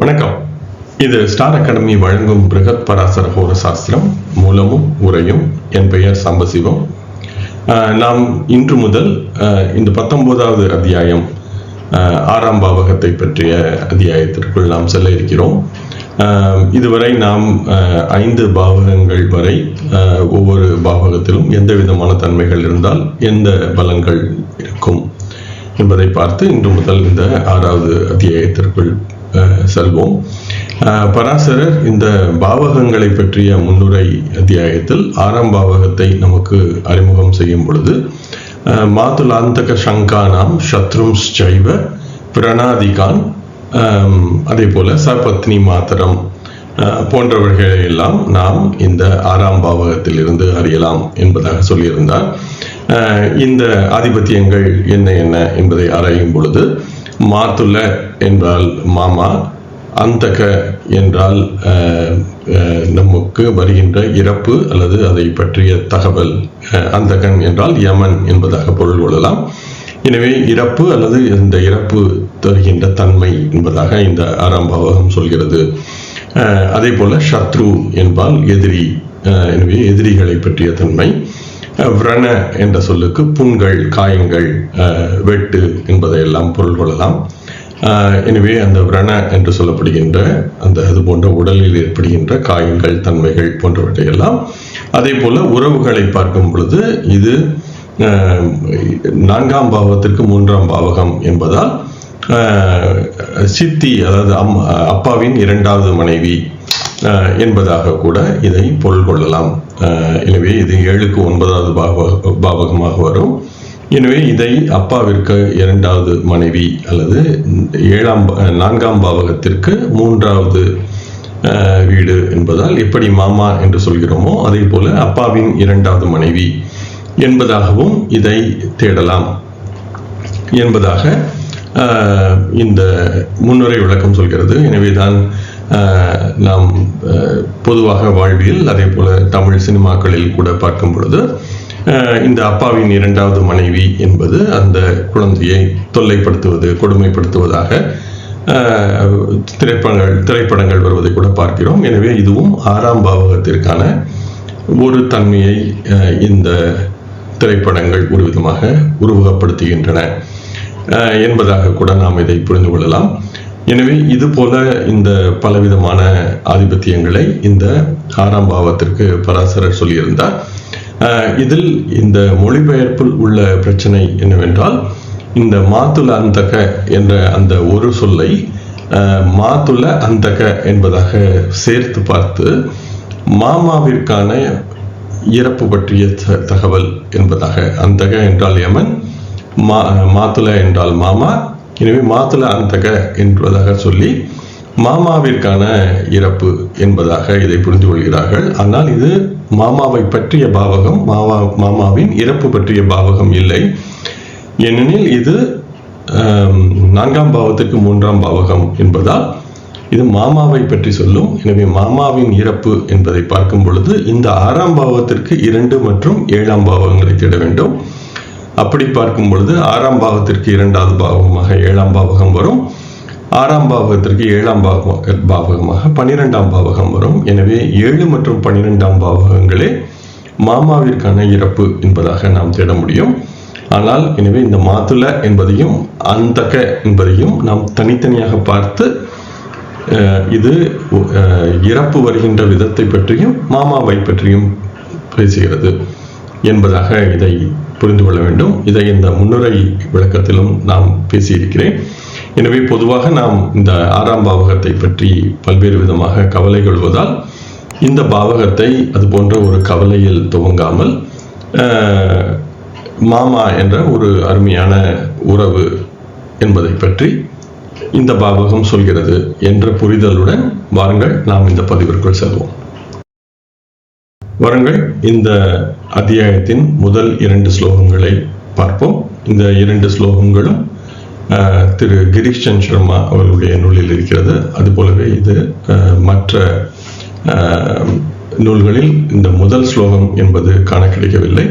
வணக்கம். இது star academy வழங்கும் பிருகத் பராசர ஹோர சாஸ்திரம் மூலமும் உரையும். என் பெயர் சம்பசிவம். நாம் இன்று முதல் இந்த 19வது அத்தியாயம் ஆறாம் பாவகத்தை பற்றிய அத்தியாயத்திற்குள் நாம் செல்ல இருக்கிறோம். இதுவரை நாம் 5 பாவகங்கள் வரை ஒவ்வொரு பாவகத்திலும் எந்த விதமான தன்மைகள் இருந்தால் எந்த பலன்கள் இருக்கும் என்பதை பார்த்து இன்று முதல் இந்த 6வது அத்தியாயத்திற்குள் செல்வோம். பராசரர் இந்த பாவகங்களை பற்றிய முன்னுரை அத்தியாயத்தில் 6ஆம் பாவகத்தை நமக்கு அறிமுகம் செய்யும் பொழுது மாதுலாந்தக சங்கானாம் சத்ரும்ஸ்சைவ பிரணாதிகான், அதே போல சபத்னி மாத்திரம் போன்றவர்களை எல்லாம் நாம் இந்த 6ஆம் பாவகத்தில் இருந்து அறியலாம் என்பதாக சொல்லியிருந்தார். இந்த ஆதிபத்தியங்கள் என்ன என்ன என்பதை ஆராயும் பொழுது மாதுல என்றால் மாமா, அந்தக என்றால் நமக்கு வருகின்ற இறப்பு அல்லது அதை பற்றிய தகவல், அந்தகன் என்றால் யமன் என்பதாக பொருள் கொள்ளலாம். எனவே இறப்பு அல்லது இந்த இறப்பு தருகின்ற தன்மை என்பதாக இந்த 6ஆம் பாவகம் சொல்கிறது. அதே போல சத்ரு என்பால் எதிரி, எனவே எதிரிகளை பற்றிய தன்மை. விரண என்ற சொல்லுக்கு புண்கள், காயங்கள், வெட்டு என்பதையெல்லாம் பொருள் கொள்ளலாம். எனவே அந்த விரண என்று சொல்லப்படுகின்ற அது போன்ற உடலில் ஏற்படுகின்ற காயங்கள், தன்மைகள் போன்றவற்றையெல்லாம். அதே போல உறவுகளை பார்க்கும் பொழுது இது 4ஆம் பாவத்திற்கு 3ஆம் பாவகம் என்பதால் சித்தி, அதாவது அப்பாவின் 2வது மனைவி என்பதாக கூட இதை பொருள் கொள்ளலாம். எனவே இது 7க்கு 9வது பாவகமாக வரும். எனவே இதை அப்பாவிற்கு 2வது மனைவி அல்லது 4ஆம் பாவகத்திற்கு 3வது வீடு என்பதால் எப்படி மாமா என்று சொல்கிறோமோ அதே போல அப்பாவின் 2வது மனைவி என்பதாகவும் இதை தேடலாம் என்பதாக இந்த முன்னுரை விளக்கம் சொல்கிறது. எனவேதான் நாம் பொதுவாக வாழ்வியல் அதே போல தமிழ் சினிமாக்களில் கூட பார்க்கும் பொழுது இந்த அப்பாவின் 2வது மனைவி என்பது அந்த குழந்தையை தொல்லைப்படுத்துவது, கொடுமைப்படுத்துவதாக திரைப்படங்கள் வருவதை கூட பார்க்கிறோம். எனவே இதுவும் 6ஆம் பாவகத்திற்கான ஒரு தன்மையை இந்த திரைப்படங்கள் ஒரு விதமாக உருவகப்படுத்துகின்றன என்பதாக கூட நாம் இதை புரிந்து கொள்ளலாம். எனவே இது போல இந்த பலவிதமான ஆதிபத்தியங்களை இந்த 6ஆம் பாவத்திற்கு பராசரர் சொல்லியிருந்தார். இதில் இந்த மொழிபெயர்ப்பில் உள்ள பிரச்சனை என்னவென்றால், இந்த மாதுல அந்தக என்ற அந்த ஒரு சொல்லை மாதுல அந்தக என்பதாக சேர்த்து பார்த்து மாமாவிற்கான இறப்பு பற்றிய தகவல் என்பதாக, அந்தக என்றால் யமன், மாதுல என்றால் மாமா, எனவே மாதுல அந்தக என்பதாக சொல்லி மாமாவிற்கான இறப்பு என்பதாக இதை புரிந்து கொள்கிறார்கள். ஆனால் இது மாமாவை பற்றிய பாவகம், மாமாவின் இறப்பு பற்றிய பாவகம் இல்லை. ஏனெனில் இது 4ஆம் பாவத்திற்கு 3ஆம் பாவகம் என்பதால் இது மாமாவை பற்றி சொல்லும். எனவே மாமாவின் இறப்பு என்பதை பார்க்கும் பொழுது இந்த 6ஆம் பாவத்திற்கு 2 மற்றும் 7ஆம் பாவகங்களை தேட வேண்டும். அப்படி பார்க்கும் பொழுது 6ஆம் பாவத்திற்கு 2வது பாவகமாக 7ஆம் பாவகம் வரும். 6ஆம் பாவகத்திற்கு 7ஆம் பாவகமாக 12ஆம் பாவகம் வரும். எனவே 7 மற்றும் 12ஆம் பாவகங்களே மாமாவிற்கான இறப்பு என்பதாக நாம் தேட முடியும். ஆனால் எனவே இந்த மாதுல என்பதையும் அந்தக என்பதையும் நாம் தனித்தனியாக பார்த்து இது இறப்பு வருகின்ற விதத்தை பற்றியும் மாமாவை பற்றியும் பேசுகிறது என்பதாக இதை புரிந்து கொள்ள வேண்டும். இதை இந்த முன்னுரை விளக்கத்திலும் நாம் பேசியிருக்கிறேன். எனவே பொதுவாக நாம் இந்த 6ஆம் பாவகத்தை பற்றி பல்வேறு விதமாக கவலை கொள்வதால் இந்த பாவகத்தை அது போன்ற ஒரு கவலையில் துவங்காமல் மாமா என்ற ஒரு அருமையான உறவு என்பதை பற்றி இந்த பாவகம் சொல்கிறது என்ற புரிதலுடன் வாருங்கள் நாம் இந்த பதிவிற்குள் செல்வோம். வாருங்கள் இந்த அத்தியாயத்தின் முதல் 2 ஸ்லோகங்களை பார்ப்போம். இந்த 2 ஸ்லோகங்களும் திரு கிரீஷ் சந்த் சர்மா அவர்களுடைய நூலில் இருக்கிறது. அதுபோலவே இது மற்ற நூல்களில் இந்த முதல் ஸ்லோகம் என்பது காண கிடைக்கவில்லை.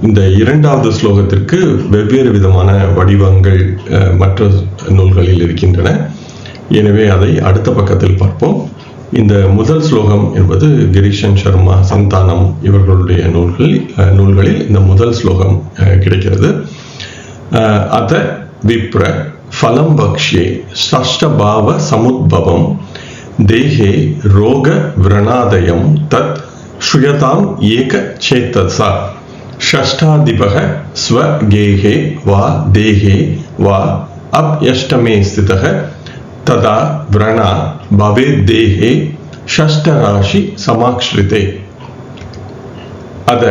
இந்த 2வது ஸ்லோகத்திற்கு வெவ்வேறு விதமான வடிவங்கள் மற்ற நூல்களில் இருக்கின்றன. எனவே அதை அடுத்த பக்கத்தில் பார்ப்போம். இந்த முதல் ஸ்லோகம் என்பது கிரீஷன் சர்மா, சந்தானம் இவர்களுடைய நூல்களில் இந்த முதல் ஸ்லோகம் கிடைக்கிறது. அத விப்ர ஃபலம் பக்ஷ்யே ஷஷ்டபாவ சமுத்பவம் தேஹே ரோக விரணாதயம் தத் ஸ்ரூயதாம் ஏக சேதசா ஷஷ்டாதிபக ஸ்வகேஹே வா தேஹே வா அப்யஷ்டமே ஸ்திதஹ ததா விரணா பவேத் தேஹே ஷஷ்டராசி சமாக்ஷ்ரிதே. அத,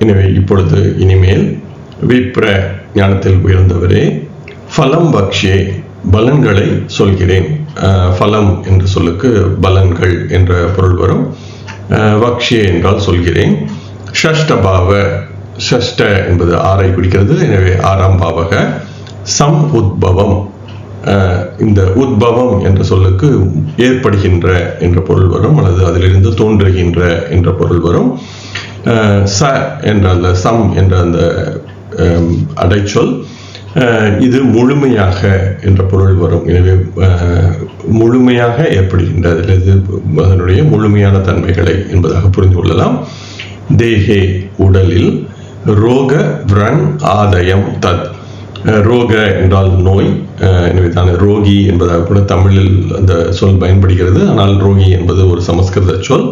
எனவே இப்பொழுது இனிமேல் விப்ர ஞானத்தில் உயர்ந்தவரே, ஃபலம் பக்ஷ்யே பலன்களை சொல்கிறேன். ஃபலம் என்ற சொல்லுக்கு பலன்கள் என்ற பொருள் வரும். பக்ஷ்யே என்றால் சொல்கிறேன். ஷஷ்டபாவ, ஷஷ்ட என்பது 6ஐ குறிக்கிறது. எனவே 6ஆம் பாவக. சம் உத்பவம், இந்த உத்பவம் என்ற சொல்லுக்கு ஏற்படுகின்ற என்ற பொருள் வரும், அல்லது அதிலிருந்து தோன்றுகின்ற என்ற பொருள் வரும். ச என்ற அந்த சம் என்ற அந்த அடைச்சொல், இது முழுமையாக என்ற பொருள் வரும். எனவே முழுமையாக ஏற்படுகின்ற, அல்லது அதனுடைய முழுமையான தன்மைகளை என்பதாக புரிந்து கொள்ளலாம். தேஹே உடலில், ரோக விரண் ஆதயம் தத், ரோக என்றால் நோய், எனவே தான் ரோகி என்பதாக கூட தமிழில் அந்த சொல் பயன்படுகிறது. ஆனால் ரோகி என்பது ஒரு சமஸ்கிருத சொல்.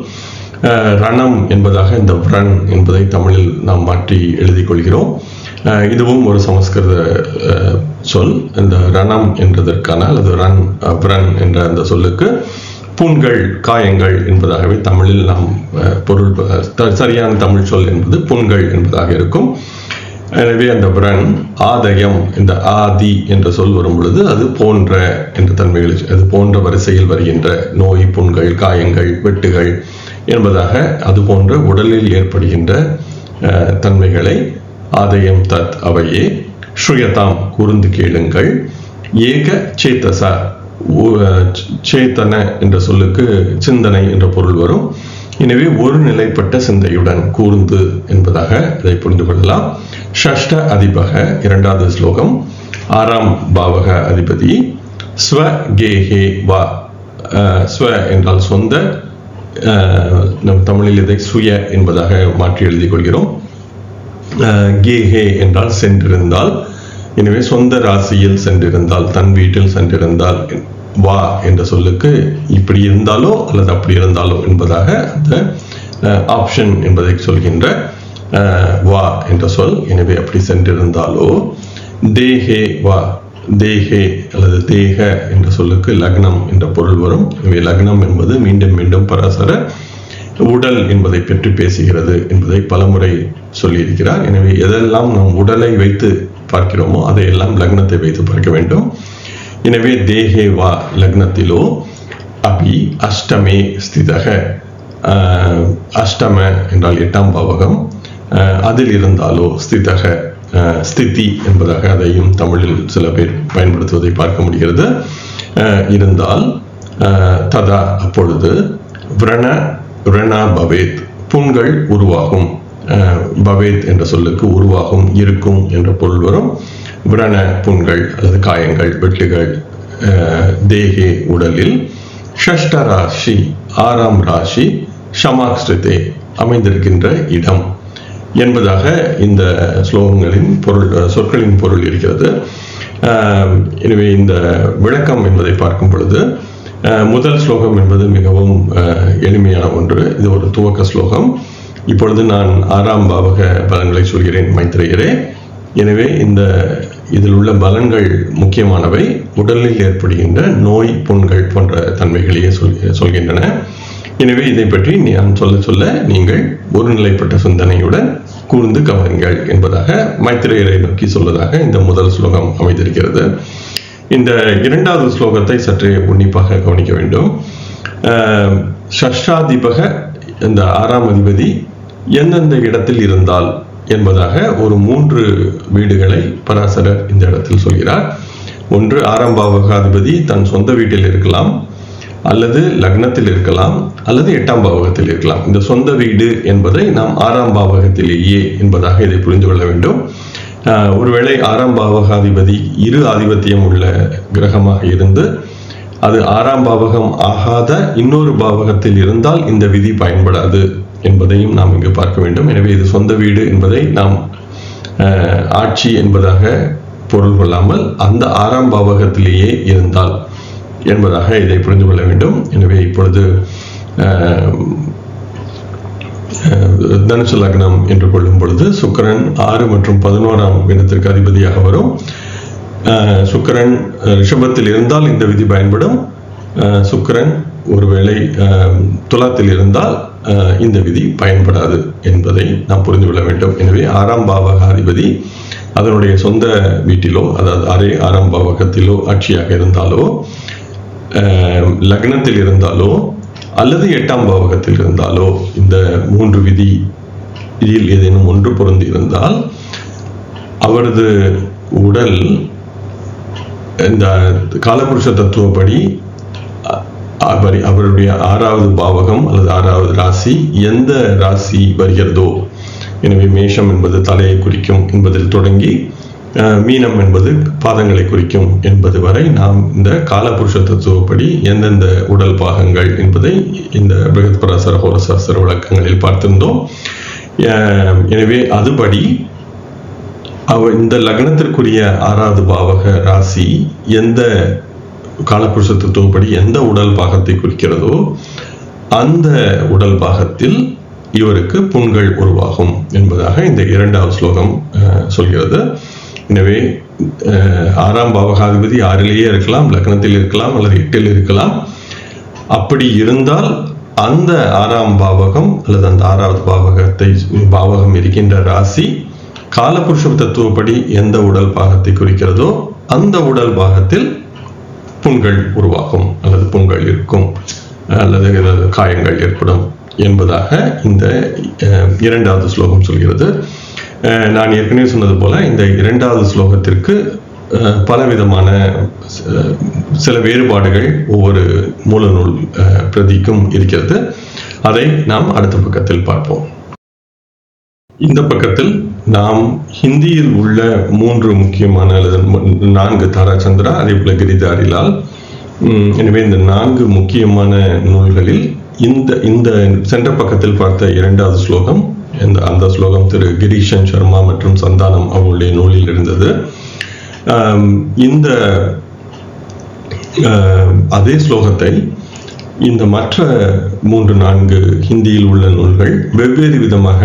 ரணம் என்பதாக இந்த விரண் என்பதை தமிழில் நாம் மாற்றி எழுதிக் கொள்கிறோம். இதுவும் ஒரு சமஸ்கிருத சொல். இந்த ரணம் என்றதற்கான, அல்லது விரண் என்ற அந்த சொல்லுக்கு புண்கள், காயங்கள் என்பதாகவே தமிழில் நாம் பொருள், சரியான தமிழ் சொல் என்பது புண்கள் என்பதாக இருக்கும். எனவே அந்த விரண் ஆதயம், இந்த ஆதி என்ற சொல் வரும் பொழுது அது போன்ற என்ற தன்மைகள், அது போன்ற வரிசையில் வருகின்ற நோய், புண்கள், காயங்கள், வெட்டுகள் என்பதாக அது போன்ற உடலில் ஏற்படுகின்ற தன்மைகளை ஆதயம் தத் அவையே ஸ்ரூயதாம் கூர்ந்து கேளுங்கள். ஏக சேதசா, சேத்தன என்ற சொல்லுக்கு சிந்தனை என்ற பொருள் வரும். எனவே ஒரு நிலைப்பட்ட சிந்தையுடன் கூர்ந்து என்பதாக இதை புரிந்து கொள்ளலாம். ஷஷ்ட அதிபக, 2வது ஸ்லோகம், 6ஆம் பாவக அதிபதி. ஸ்வ கேஹே வா, ஸ்வ என்றால் சொந்த, நம் தமிழில் இதை சுய என்பதாக மாற்றி எழுதிக் கொள்கிறோம். கேஹே என்றால் சென்றிருந்தால், எனவே சொந்த ராசியில் சென்றிருந்தால், தன் வீட்டில் சென்றிருந்தால். வா என்ற சொல்லுக்கு இப்படி இருந்தாலோ அல்லது அப்படி இருந்தாலோ என்பதாக அந்த ஆப்ஷன் என்பதை சொல்கின்ற வா என்ற சொல். எனவே அப்படி சென்றிருந்தாலோ. தேஹே வா, தேஹே அல்லது தேக என்ற சொல்லுக்கு லக்னம் என்ற பொருள் வரும். எனவே லக்னம் என்பது மீண்டும் மீண்டும் பராசரர் உடல் என்பதை பற்றி பேசுகிறது என்பதை பலமுறை சொல்லியிருக்கிறார். எனவே எதெல்லாம் நாம் உடலை வைத்து பார்க்கிறோமோ அதையெல்லாம் லக்னத்தை வைத்து பார்க்க வேண்டும். எனவே தேஹே வா லக்னத்திலோ, அபி அஷ்டமே ஸ்திதக, அஷ்டம என்றால் 8ஆம் பாவகம், அதில் இருந்தாலோ, ஸ்திதக ஸ்திதி என்பதாக அதையும் தமிழில் சில பேர் பயன்படுத்துவதை பார்க்க முடிகிறது. இருந்தால், ததா அப்பொழுது, விரணா பவேத் புண்கள் உருவாகும். பவேத் என்ற சொல்லுக்கு உருவாகும், இருக்கும் என்ற பொருள் வரும். விரண புண்கள் அல்லது காயங்கள், வெட்டுகள். தேகே உடலில், ஷஷ்டராசி 6ஆம் ராசி, ஷமாக்ஸ்ரிதே அமைந்திருக்கின்ற இடம் என்பதாக இந்த ஸ்லோகங்களின் பொருள், சொற்களின் பொருள் இருக்கிறது. எனவே இந்த விளக்கம் என்பதை பார்க்கும் பொழுது முதல் ஸ்லோகம் என்பது மிகவும் எளிமையான ஒன்று. இது ஒரு துவக்க ஸ்லோகம். இப்பொழுது நான் 6ஆம் பாவக பலன்களை சொல்கிறேன் மைத்ரேயரே. எனவே இதில் உள்ள பலன்கள் முக்கியமானவை. உடலில் ஏற்படுகின்ற நோய், புண்கள் போன்ற தன்மைகளையே சொல்கின்றன. எனவே இதை பற்றி நான் சொல்ல நீங்கள் ஒருநிலைப்பட்ட சிந்தனையுடன் கூர்ந்து கவனிங்கள் என்பதாக மைத்ரேயரை நோக்கி சொல்வதாக இந்த முதல் ஸ்லோகம் அமைந்திருக்கிறது. இந்த 2வது ஸ்லோகத்தை சற்றே உன்னிப்பாக கவனிக்க வேண்டும். ஷஷ்டாதிபக, இந்த 6ஆம் அதிபதி எந்தெந்த இடத்தில் இருந்தால் என்பதாக ஒரு 3 வீடுகளை பராசரர் இந்த இடத்தில் சொல்கிறார். ஒன்று, 6ஆம் பாவகாதிபதி தன் சொந்த வீட்டில் இருக்கலாம், அல்லது லக்னத்தில் இருக்கலாம், அல்லது 8ஆம் பாவகத்தில் இருக்கலாம். இந்த சொந்த வீடு என்பதை நாம் 6ஆம் பாவகத்திலேயே என்பதாக இதை புரிந்து கொள்ள வேண்டும். ஒருவேளை 6ஆம் பாவகாதிபதி இரு ஆதிபத்தியம் உள்ள கிரகமாக இருந்து அது 6ஆம் பாவகம் ஆகாத இன்னொரு பாவகத்தில் இருந்தால் இந்த விதி பயன்படாது என்பதையும் நாம் இங்கு பார்க்க வேண்டும். எனவே இது சொந்த வீடு என்பதை நாம் ஆட்சி என்பதாக பொருள் கொள்ளாமல் அந்த 6ஆம் பாவகத்திலேயே இருந்தால் என்பதாக இதை புரிந்து கொள்ள வேண்டும். எனவே இப்பொழுது தனுசு லக்னம் என்று கொள்ளும் பொழுது சுக்கிரன் 6 மற்றும் 11ஆம் இடத்திற்கு அதிபதியாக வரும். சுக்கிரன் ரிஷபத்தில் இருந்தால் இந்த விதி பயன்படும். சுக்கிரன் ஒருவேளை துலாத்தில் இருந்தால் இந்த விதி பயன்படாது என்பதை நாம் புரிந்து கொள்ள வேண்டும். எனவே 6ஆம் பாவகாதிபதி அதனுடைய சொந்த வீட்டிலோ, அதாவது 6ஆம் பாவகத்திலோ ஆட்சியாக இருந்தாலோ, லக்னத்தில் இருந்தாலோ அல்லது 8ஆம் பாவகத்தில் இருந்தாலோ, இந்த 3 விதியில் ஏதேனும் ஒன்று பொருந்தி இருந்தால் அவரது உடல் இந்த காலபுருஷ தத்துவப்படி அவருடைய 6வது பாவகம் அல்லது 6வது ராசி எந்த ராசி வருகிறதோ, எனவே மேஷம் என்பது தலையை குறிக்கும் என்பதில் தொடங்கி மீனம் என்பது பாதங்களை குறிக்கும் என்பது வரை நாம் இந்த காலபுருஷ தத்துவப்படி எந்தெந்த உடல் பாகங்கள் என்பதை இந்த பிருகத் பராசர ஹோரசாஸ்திர விளக்கங்களில் பார்த்திருந்தோம். எனவே அதுபடி இந்த லக்னத்திற்குரிய 6வது பாவக ராசி எந்த காலபுருஷ தத்துவப்படி எந்த உடல் பாகத்தை குறிக்கிறதோ அந்த உடல் பாகத்தில் இவருக்கு புண்கள் உருவாகும் என்பதாக இந்த 2வது ஸ்லோகம் சொல்கிறது. எனவே 6ஆம் பாவகாதிபதி 6லேயே இருக்கலாம், லக்னத்தில் இருக்கலாம் அல்லது 8ல் இருக்கலாம். அப்படி இருந்தால் அந்த 6ஆம் பாவகம் அல்லது அந்த 6வது பாவகம் இருக்கின்ற ராசி காலபுருஷ தத்துவப்படி எந்த உடல் பாகத்தை குறிக்கிறதோ அந்த உடல் பாகத்தில் புண்கள் உருவாகும் அல்லது புண்கள் இருக்கும் அல்லது காயங்கள் ஏற்படும் என்பதாக இந்த 2வது ஸ்லோகம் சொல்கிறது. நான் ஏற்கனவே சொன்னது போல இந்த 2வது ஸ்லோகத்திற்கு பலவிதமான சில வேறுபாடுகள் ஒவ்வொரு மூலநூல் பிரதிக்கும் இருக்கிறது. அதை நாம் அடுத்த பக்கத்தில் பார்ப்போம். இந்த பக்கத்தில் நாம் ஹிந்தியில் உள்ள 3 முக்கியமான அல்லது 4 தாராச்சந்திரா, அதே போல கிரிதாரிலால், எனவே இந்த 4 முக்கியமான நூல்களில் இந்த சென்ற பக்கத்தில் பார்த்த 2வது ஸ்லோகம், அந்த ஸ்லோகம் திரு கிரீஷன் சர்மா மற்றும் சந்தானம் அவர்களுடைய நூலில் இருந்தது. இந்த அதே ஸ்லோகத்தை இந்த மற்ற 3-4 ஹிந்தியில் உள்ள நூல்கள் வெவ்வேறு விதமாக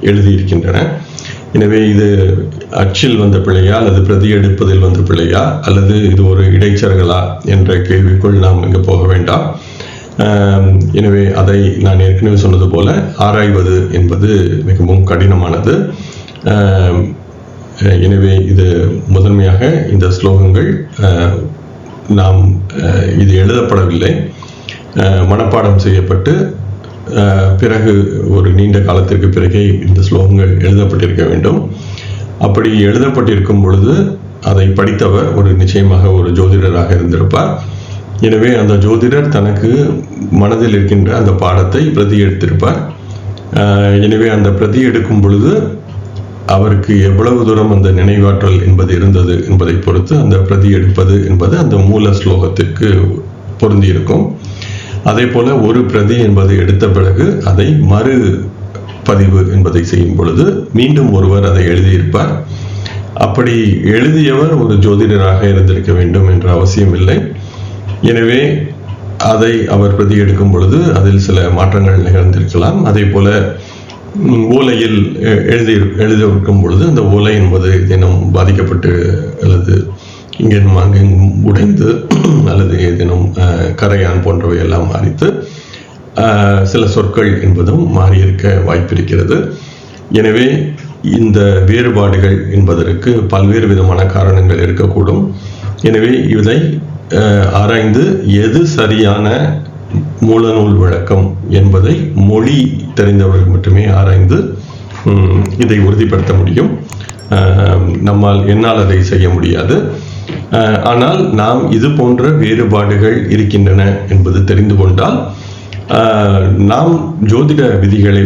எழுதியிருக்கின்றன. எனவே இது அச்சில் வந்த பிழையா அல்லது பிரதி எடுப்பதில் வந்த பிழையா அல்லது இது ஒரு இடைச்சர்களா என்ற கேள்விக்குள் நாம் இங்கு போக வேண்டாம். எனவே அதை நான் ஏற்கனவே சொன்னது போல ஆராய்வது என்பது மிகவும் கடினமானது. எனவே இது முதன்மையாக இந்த ஸ்லோகங்கள் நாம் இது எழுதப்படவில்லை, மனப்பாடம் செய்யப்பட்டு பிறகு ஒரு நீண்ட காலத்திற்கு பிறகே இந்த ஸ்லோகங்கள் எழுதப்பட்டிருக்க வேண்டும். அப்படி எழுதப்பட்டிருக்கும் பொழுது அதை படித்தவர் நிச்சயமாக ஒரு ஜோதிடராக இருந்திருப்பார். எனவே அந்த ஜோதிடர் தனக்கு மனதில் இருக்கின்ற அந்த பாடத்தை பிரதி எடுத்திருப்பார். எனவே அந்த பிரதி எடுக்கும் பொழுது அவருக்கு எவ்வளவு தூரம் அந்த நினைவாற்றல் என்பது இருந்தது என்பதை பொறுத்து அந்த பிரதி எடுப்பது என்பது அந்த மூல ஸ்லோகத்திற்கு பொருந்தி இருக்கும். அதே போல ஒரு பிரதி என்பது எடுத்த பிறகு அதை மறு பதிவு என்பதை செய்யும் பொழுது மீண்டும் ஒருவர் அதை எழுதியிருப்பார். அப்படி எழுதியவர் ஒரு ஜோதிடராக இருந்திருக்க வேண்டும் என்ற அவசியம் இல்லை. எனவே அதை அவர் பிரதி எடுக்கும் பொழுது அதில் சில மாற்றங்கள் நிகழ்ந்திருக்கலாம். அதே போல ஓலையில் எழுதியிருக்கும் பொழுது அந்த ஓலை என்பது ஏதேனும் பாதிக்கப்பட்டு அல்லது இங்கேனும் அங்கெங்கும் உடைந்து அல்லது ஏதேனும் கரையான் போன்றவை எல்லாம் மாறித்து சில சொற்கள் என்பதும் மாறியிருக்க வாய்ப்பிருக்கிறது. எனவே இந்த வேறுபாடுகள் என்பதற்கு பல்வேறு விதமான காரணங்கள் இருக்கக்கூடும். எனவே இதை ஆராய்ந்து எது சரியான மூலநூல் விளக்கம் என்பதை மொழி தெரிந்தவர்கள் மட்டுமே ஆராய்ந்து இதை உறுதிப்படுத்த முடியும். என்னால் அதை செய்ய முடியாது. ஆனால் நாம் இது போன்ற வேறுபாடுகள் இருக்கின்றன என்பது தெரிந்து கொண்டால் நாம் ஜோதிட விதிகளை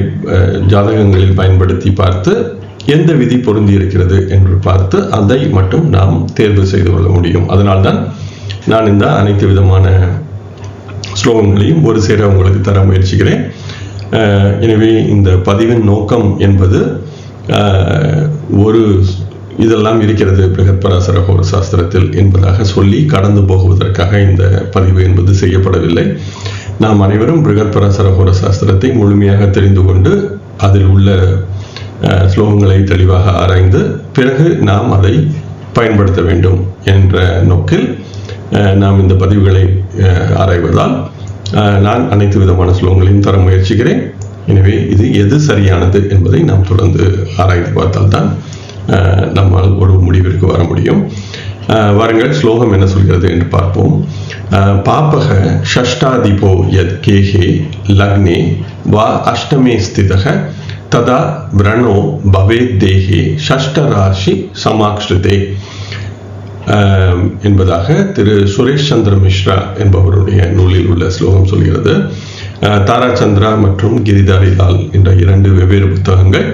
ஜாதகங்களில் பயன்படுத்தி பார்த்து எந்த விதி பொருந்தி இருக்கிறது என்று பார்த்து அதை மட்டும் நாம் தேர்வு செய்து கொள்ள முடியும். அதனால்தான் நான் இந்த அனைத்து விதமான ஸ்லோகங்களையும் ஒரு சேர உங்களுக்கு தர முயற்சிக்கிறேன். எனவே இந்த பதிவின் நோக்கம் என்பது ஒரு இதெல்லாம் இருக்கிறது பிருகத் பராசர ஹோர சாஸ்திரத்தில் என்பதாக சொல்லி கடந்து போகுவதற்காக இந்த பதிவு என்பது செய்யப்படவில்லை. நாம் அனைவரும் பிருகத் பராசர ஹோர சாஸ்திரத்தை முழுமையாக தெரிந்து கொண்டு அதில் உள்ள ஸ்லோகங்களை தெளிவாக ஆராய்ந்து பிறகு நாம் அதை பயன்படுத்த வேண்டும் என்ற நோக்கில் நாம் இந்த பதிவுகளை ஆராய்வதால் நான் அனைத்து விதமான ஸ்லோகங்களையும் தர முயற்சிக்கிறேன். எனவே இது எது சரியானது என்பதை நாம் தொடர்ந்து ஆராய்ந்து பார்த்தால்தான் நம்மால் ஒரு முடிவிற்கு வர முடியும். வாருங்கள், ஸ்லோகம் என்ன சொல்கிறது என்று பார்ப்போம். பாபக ஷஷ்டாதிபோ யத் கேஹே லக்னே வா அஷ்டமே ஸ்திதக ததா விரணோ பவேத் தேஹே ஷஷ்டராசி சமாக்ஷ்ருதே என்பதாக திரு சுரேஷ் சந்திர மிஸ்ரா என்பவருடைய நூலில் உள்ள ஸ்லோகம் சொல்கிறது. தாராச்சந்திரா மற்றும் கிரிதாரிலால் என்ற 2 வெவ்வேறு புத்தகங்கள்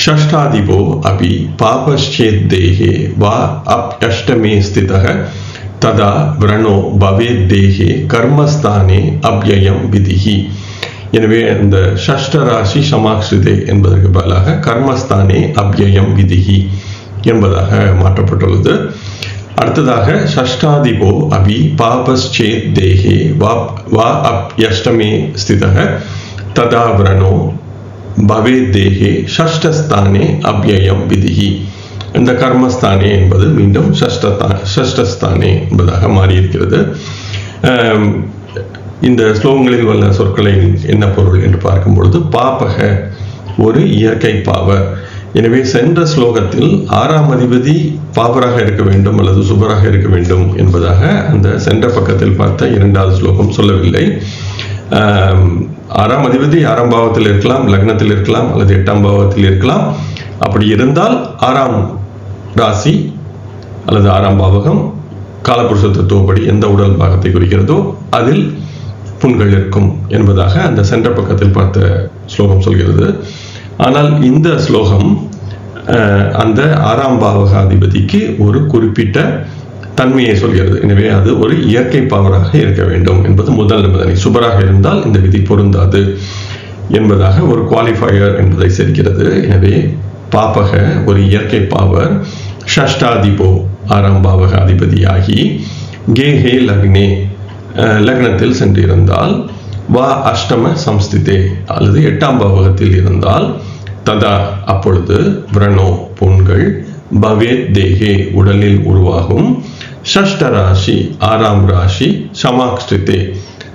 ஷஷ்டாதிபோ அபி பாபஷ்சேத் தேஹே வா அஷ்டமே ஸ்திதக ததா விரணோ பவேத் தேஹே கர்மஸ்தானே அப்யயம் விதிஹி. எனவே இந்த ஷஷ்டராசி சமாக்ஷ்ருதே என்பதற்கு பதிலாக கர்மஸ்தானே அப்யயம் விதிஹி என்பதாக மாற்றப்பட்டுள்ளது. அடுத்ததாக ஷஷ்டாதிபோ அபி பாபஸ்சேத் தேஹே வா அஷ்டமே ஸ்திதக ததா விரணோ பவேத் தேஹே ஷஷ்டஸ்தானே அப்யயம் விதிஹி. இந்த கர்மஸ்தானே என்பது மீண்டும் ஷஷ்டஸ்தானே என்பதாக மாறியிருக்கிறது. இந்த ஸ்லோகங்களில் உள்ள சொற்களின் என்ன பொருள் என்று பார்க்கும் பொழுது, பாபக ஒரு இயற்கை பாவர். எனவே சென்ற ஸ்லோகத்தில் 6ஆம் அதிபதி பாவராக இருக்க வேண்டும் அல்லது சுபராக இருக்க வேண்டும் என்பதாக அந்த சென்ற பக்கத்தில் பார்த்த 2வது ஸ்லோகம் சொல்லவில்லை. 6ஆம் அதிபதி 6ஆம் பாவத்தில் இருக்கலாம், லக்னத்தில் இருக்கலாம் அல்லது 8ஆம் பாவத்தில் இருக்கலாம். அப்படி இருந்தால் 6ஆம் ராசி அல்லது 6ஆம் பாவகம் காலபுருஷ தத்துவப்படி எந்த உடல் பாகத்தை குறிக்கிறதோ அதில் புண்கள் இருக்கும் என்பதாக அந்த சென்ற பக்கத்தில் பார்த்த ஸ்லோகம் சொல்கிறது. ஆனால் இந்த ஸ்லோகம் அந்த 6ஆம் பாவகாதிபதிக்கு ஒரு குறிப்பிட்ட தன்மையை சொல்கிறது. எனவே அது ஒரு இயற்கை பாவராக இருக்க வேண்டும் என்பது முதல் நிபந்தனை. சுபராக இருந்தால் இந்த விதி பொருந்தாது என்பதாக ஒரு குவாலிஃபயர் என்பதை சேர்க்கிறது. எனவே பாபக ஒரு இயற்கை பாவர், ஷஷ்டாதிபோ 6ஆம் பாவக அதிபதியாகி, கேஹே லக்னே லக்னத்தில் சென்றிருந்தால், வா அஷ்டம சம்ஸ்திதே அல்லது 8ஆம் பாவகத்தில் இருந்தால், ததா அப்பொழுது விரணோ புண்கள், பவேத் தேஹே உடலில் உருவாகும், ஷஷ்டராசி 6ஆம் ராசி, சமாக்ஷ்டிதே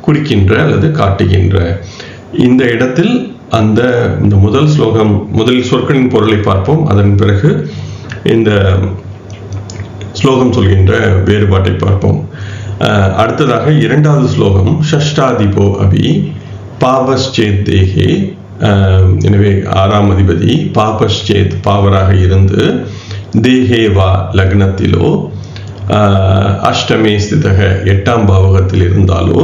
குறிக்கின்ற அல்லது காட்டுகின்ற. இந்த இடத்தில் இந்த முதல் ஸ்லோகம் முதல் சொற்களின் பொருளை பார்ப்போம். அதன் பிறகு இந்த ஸ்லோகம் சொல்கின்ற வேறுபாட்டை பார்ப்போம். அடுத்ததாக 2வது ஸ்லோகம் ஷஷ்டாதிபோ அபி பாபஸ்சேத் தேஹே. எனவே 6ஆம் அதிபதி பாபஸ்சேத் பாவராக இருந்து, தேஹே வா லக்னத்திலோ, அஷ்டமே ஸ்திதக 8ஆம் பாவகத்தில் இருந்தாலோ,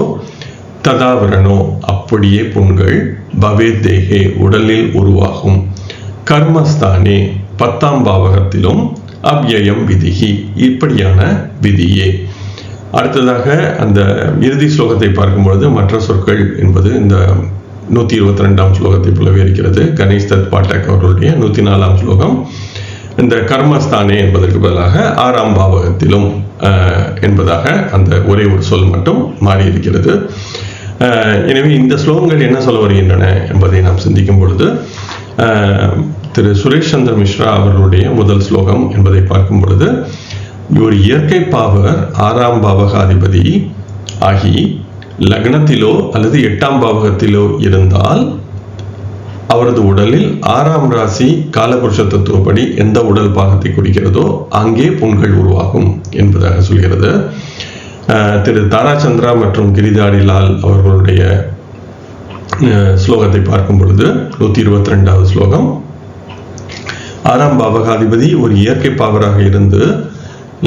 ததா விரணோ அப்படியே புண்கள், பவேத் தேஹே உடலில் உருவாகும், கர்மஸ்தானே 10ஆம் பாவகத்திலும், அவ்யயம் விதிஹி இப்படியான விதியே. அடுத்ததாக அந்த இறுதி ஸ்லோகத்தை பார்க்கும்பொழுது மற்ற சொற்கள் என்பது இந்த 122ஆம் ஸ்லோகத்தை போலவே இருக்கிறது. கணேஷ் தத் பாட்டக் அவர்களுடைய 104ஆம் ஸ்லோகம் இந்த கர்மஸ்தானே என்பதற்கு பதிலாக 6ஆம் பாவகத்திலும் என்பதாக அந்த ஒரே ஒரு சொல் மட்டும் மாறி இருக்கிறது. எனவே இந்த ஸ்லோகங்கள் என்ன சொல்ல வருகின்றன என்பதை நாம் சிந்திக்கும் பொழுது, திரு சுரேஷ் சந்திர மிஸ்ரா அவர்களுடைய முதல் ஸ்லோகம் என்பதை பார்க்கும் பொழுது, ஒரு இயற்கை பாவர் 6ஆம் பாவகாதிபதி ஆகி லக்னத்திலோ அல்லது 8ஆம் பாவகத்திலோ இருந்தால் அவரது உடலில் 6ஆம் ராசி காலபுருஷ தத்துவப்படி எந்த உடல் பாகத்தை குறிக்கிறதோ அங்கே புண்கள் உருவாகும் என்பதாக சொல்கிறது. திரு தாராச்சந்திரா மற்றும் கிரிதாரிலால் அவர்களுடைய ஸ்லோகத்தை பார்க்கும் பொழுது 122வது ஸ்லோகம், 6ஆம் பாவகாதிபதி ஒரு இயற்கை பாவராக இருந்து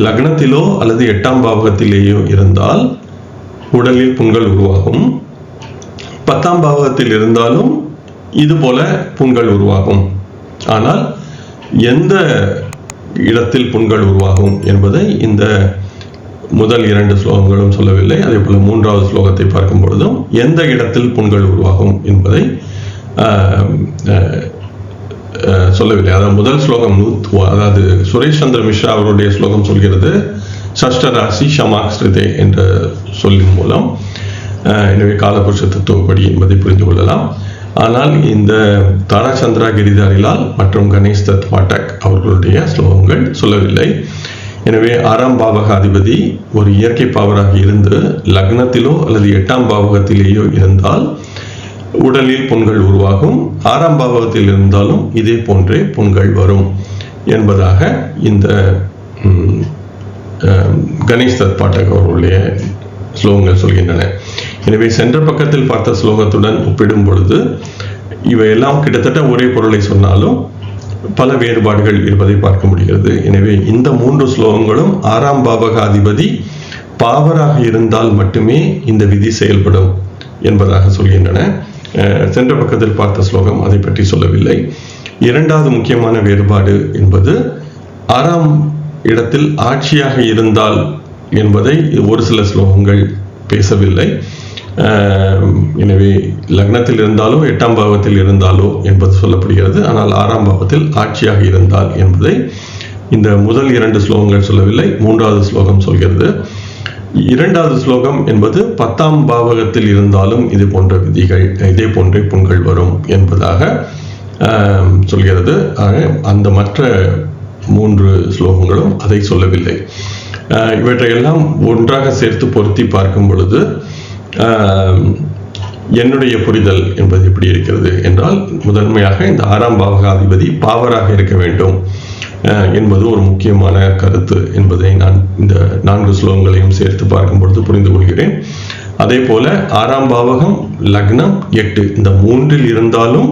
லக்னத்திலோ அல்லது 8ஆம் பாவகத்திலேயோ இருந்தால் உடலில் புண்கள் உருவாகும். 10ஆம் பாவகத்தில் இருந்தாலும் இது போல புண்கள் உருவாகும். ஆனால் எந்த இடத்தில் புண்கள் உருவாகும் என்பதை இந்த முதல் 2 ஸ்லோகங்களும் சொல்லவில்லை. அதே போல 3வது ஸ்லோகத்தை பார்க்கும் பொழுதும் எந்த இடத்தில் புண்கள் உருவாகும் என்பதை சொல்லவில்லை. அதாவது முதல் ஸ்லோகம் அதாவது சுரேஷ் சந்திர மிஸ்ரா அவருடைய ஸ்லோகம் சொல்கிறது சஷ்டராசி ஷமாக்ஸ்ருதே என்ற சொல்லின் மூலம். எனவே காலபுருஷ தத்துவப்படி என்பதை புரிந்து கொள்ளலாம். ஆனால் இந்த தாராச்சந்திரா கிரிதாரிலால் மற்றும் கணேஷ் தத் பாட்டக் அவர்களுடைய ஸ்லோகங்கள் சொல்லவில்லை. எனவே 6ஆம் பாவகாதிபதி ஒரு இயற்கை பாவராக இருந்து லக்னத்திலோ அல்லது 8ஆம் பாவகத்திலேயோ இருந்தால் உடலில் புண்கள் உருவாகும். 6ஆம் பாவகத்தில் இருந்தாலும் இதே போன்றே புண்கள் வரும் என்பதாக இந்த கணேஷ் தத் பாட்டக் அவர்களுடைய ஸ்லோகங்கள் சொல்கின்றன. எனவே சென்ற பக்கத்தில் பார்த்த ஸ்லோகத்துடன் ஒப்பிடும் பொழுது இவையெல்லாம் கிட்டத்தட்ட ஒரே பொருளை சொன்னாலும் பல வேறுபாடுகள் இருப்பதை பார்க்க முடிகிறது. எனவே இந்த 3 ஸ்லோகங்களும் 6ஆம் பாவகாதிபதி பாவராக இருந்தால் மட்டுமே இந்த விதி செயல்படும் என்பதாக சொல்கின்றன. சென்ற பக்கத்தில் பார்த்த ஸ்லோகம் அதை பற்றி சொல்லவில்லை. 2வது முக்கியமான வேறுபாடு என்பது 6ஆம் இடத்தில் ஆட்சியாக இருந்தால் என்பதை ஒரு சில ஸ்லோகங்கள் பேசவில்லை. எனவே லக்னத்தில் இருந்தாலோ 8ஆம் பாவத்தில் இருந்தாலோ என்பது சொல்லப்படுகிறது. ஆனால் 6ஆம் பாவத்தில் ஆட்சியாக இருந்தால் என்பதை இந்த முதல் 2 ஸ்லோகங்கள் சொல்லவில்லை. 3வது ஸ்லோகம் சொல்கிறது. 2வது ஸ்லோகம் என்பது 10ஆம் பாவகத்தில் இருந்தாலும் இது போன்ற விதிகள் இதே போன்ற புண்கள் வரும் என்பதாக சொல்கிறது. அந்த மற்ற 3 ஸ்லோகங்களும் அதை சொல்லவில்லை. இவற்றையெல்லாம் ஒன்றாக சேர்த்து பொருத்தி பார்க்கும் பொழுது என்னுடைய புரிதல் என்பது எப்படி இருக்கிறது என்றால், முதன்மையாக இந்த 6ஆம் பாவகாதிபதி பாவராக இருக்க வேண்டும் என்பது ஒரு முக்கியமான கருத்து என்பதை நான் இந்த 4 ஸ்லோகங்களையும் சேர்த்து பார்க்கும் பொழுது புரிந்து கொள்கிறேன். அதே போல 6ஆம் பாவகம், லக்னம், 8 இந்த 3இல் இருந்தாலும்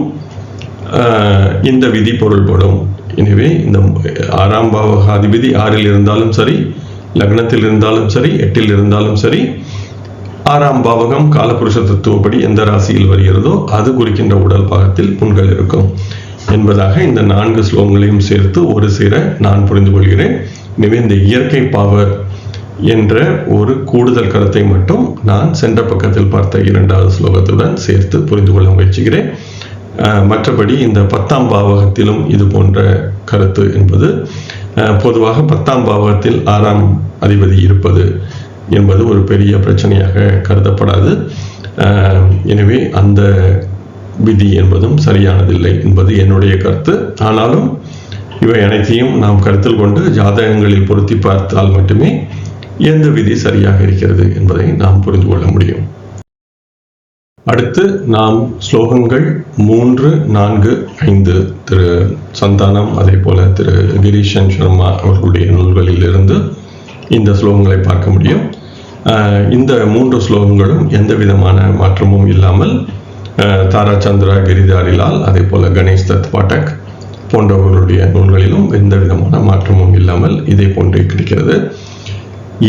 இந்த விதி பொருள்படும். எனவே இந்த 6ஆம் பாவகாதிபதி 6இல் இருந்தாலும் சரி, லக்னத்தில் இருந்தாலும் சரி, 8இல் இருந்தாலும் சரி, 6ஆம் பாவகம் காலபுருஷ தத்துவப்படி எந்த ராசியில் வருகிறதோ அது குறிக்கின்ற உடல் பாகத்தில் புண்கள் இருக்கும் என்பதாக இந்த 4 ஸ்லோகங்களையும் சேர்த்து ஒரு சேர நான் புரிந்து கொள்கிறேன். எனவே இந்த இயற்கை பாவர் என்ற ஒரு கூடுதல் கருத்தை மட்டும் நான் சென்ற பக்கத்தில் பார்த்த 2வது ஸ்லோகத்துடன் சேர்த்து புரிந்து கொள்ள முயற்சிக்கிறேன். மற்றபடி இந்த 10ஆம் பாவகத்திலும் இது போன்ற கருத்து என்பது பொதுவாக 10ஆம் பாவகத்தில் 6ஆம் அதிபதி இருப்பது என்பது ஒரு பெரிய பிரச்சனையாக கருதப்படாது. எனவே அந்த விதி என்பதும் சரியானதில்லை என்பது என்னுடைய கருத்து. ஆனாலும் இவை அனைத்தையும் நாம் கருத்தில் கொண்டு ஜாதகங்களில் பொருத்தி பார்த்தால் மட்டுமே எந்த விதி சரியாக இருக்கிறது என்பதை நாம் புரிந்து கொள்ள முடியும். அடுத்து நாம் ஸ்லோகங்கள் 3, 4, 5 திரு சந்தானம் அதே போல திரு கிரீஷன் சர்மா அவர்களுடைய நூல்களில் இருந்து இந்த ஸ்லோகங்களை பார்க்க முடியும். இந்த 3 ஸ்லோகங்களும் எந்த விதமான மாற்றமும் இல்லாமல் தாராச்சந்திரா கிரிதாரிலால் அதே போல கணேஷ் தத் பாட்டக் போன்றவர்களுடைய நூல்களிலும் எந்த விதமான மாற்றமும் இல்லாமல் இதே போன்றே கிடைக்கிறது.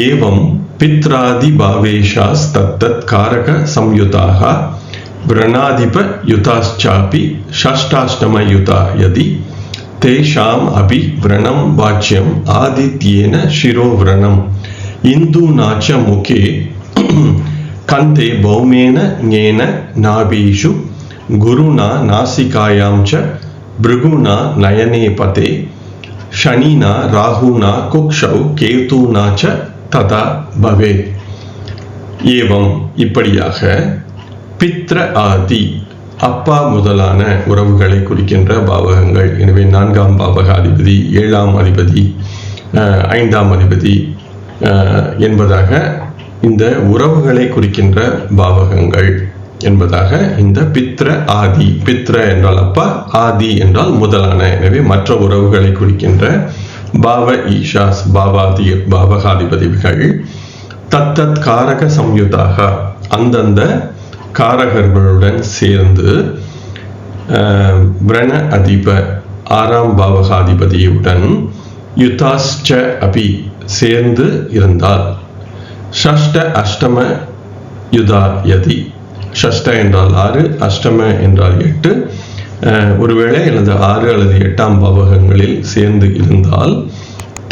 ஏவம் பித்ராதி பாவேஷாஸ் தத்தத் காரக சம்யுதாக விரணாதிப யுதாச்சாபி ஷஷ்டாஷ்டம யுதா யதி தேஷாம் அபி விரணம் வாச்சியம் ஆதித்யேன சிரோ விரணம் இந்துநாச்ச முகே கந்தே பௌமேன ஞேன நாபீஷு குருணா நாசிகாயாம் ச பிருகுணா நயனே பதே ஷனினா ராகுனா குக்ஷௌ கேதுனா ச ததா பவே. ஏவம் இப்படியாக பித்ர ஆதி அப்பா முதலான உறவுகளை குறிக்கின்ற பாவகங்கள். எனவே 4ஆம் பாவக அதிபதி, 7ஆம் அதிபதி, 5ஆம் அதிபதி என்பதாக இந்த உறவுகளை குறிக்கின்ற பாவகங்கள் என்பதாக இந்த பித்ர ஆதி, பித்ர என்றால் அப்பா, ஆதி என்றால் முதலான, எனவே மற்ற உறவுகளை குறிக்கின்ற பாவ ஈஷாஸ் பாவகாதிபதிகள் தத்தத் காரக சம்யுதாக அந்தந்த காரகர்களுடன் சேர்ந்து விரண அதிப 6ஆம் பாவகாதிபதியுடன் யுதாஸ்ச அபி சேர்ந்து இருந்தால் ஷஷ்ட அஷ்டம யுதா யதி, ஷஷ்ட என்றால் 6, அஷ்டம என்றால் 8, ஒருவேளை அல்லது 6 அல்லது 8ஆம் பாவகங்களில் சேர்ந்து இருந்தால்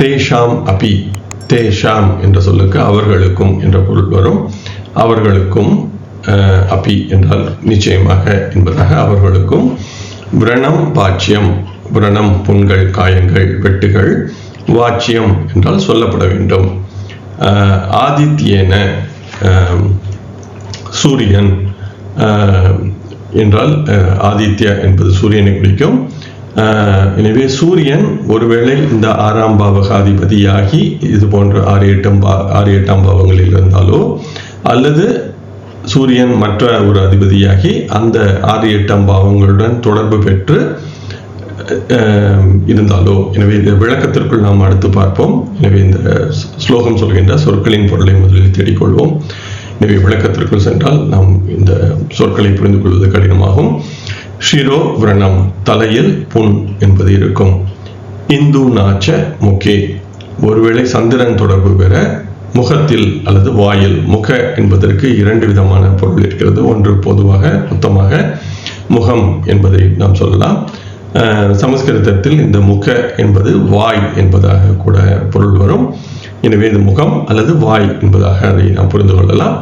தேஷாம் அபி தேஷாம் என்ற சொல்லுக்கு அவர்களுக்கும் என்ற பொருள் வரும். அவர்களுக்கும் அபி என்றால் நிச்சயமாக என்பதாக அவர்களுக்கும். விரணம் வாச்சியம், விரணம் புண்கள், காயங்கள், வெட்டுகள், வாச்சியம் என்றால் சொல்லப்பட வேண்டும். ஆதித்யேன சூரியன் என்றால் ஆதித்யா என்பது சூரியனை குறிக்கும். எனவே சூரியன் ஒருவேளை இந்த 6ஆம் பாவகாதிபதியாகி இது போன்ற 6-8ஆம் பாவங்களில் இருந்தாலோ, அல்லது சூரியன் மற்ற ஒரு அதிபதியாகி அந்த 6-8ஆம் பாவங்களுடன் தொடர்பு பெற்று இருந்தாலோ. எனவே இந்த விளக்கத்திற்குள் நாம் அடுத்து பார்ப்போம். எனவே இந்த ஸ்லோகம் சொல்கின்ற சொற்களின் பொருளை முதலில் தேடிக்கொள்வோம். எனவே விளக்கத்திற்குள் சென்றால் நாம் இந்த சொற்களை புரிந்து கொள்வது கடினமாகும். ஷிரோ விரணம், தலையில் புண் என்பது இருக்கும். இந்து நாச்ச முகே, ஒருவேளை சந்திரன் தொடர்பு பெற முகத்தில் அல்லது வாயில், முக என்பதற்கு 2 விதமான பொருள் இருக்கிறது. ஒன்று பொதுவாக மொத்தமாக முகம் என்பதை நாம் சொல்லலாம். சமஸ்கிருதத்தில் இந்த முக என்பது வாய் என்பதாக கூட பொருள் வரும். எனவே இது முகம் அல்லது வாய் என்பதாக அதை நாம் புரிந்து கொள்ளலாம்.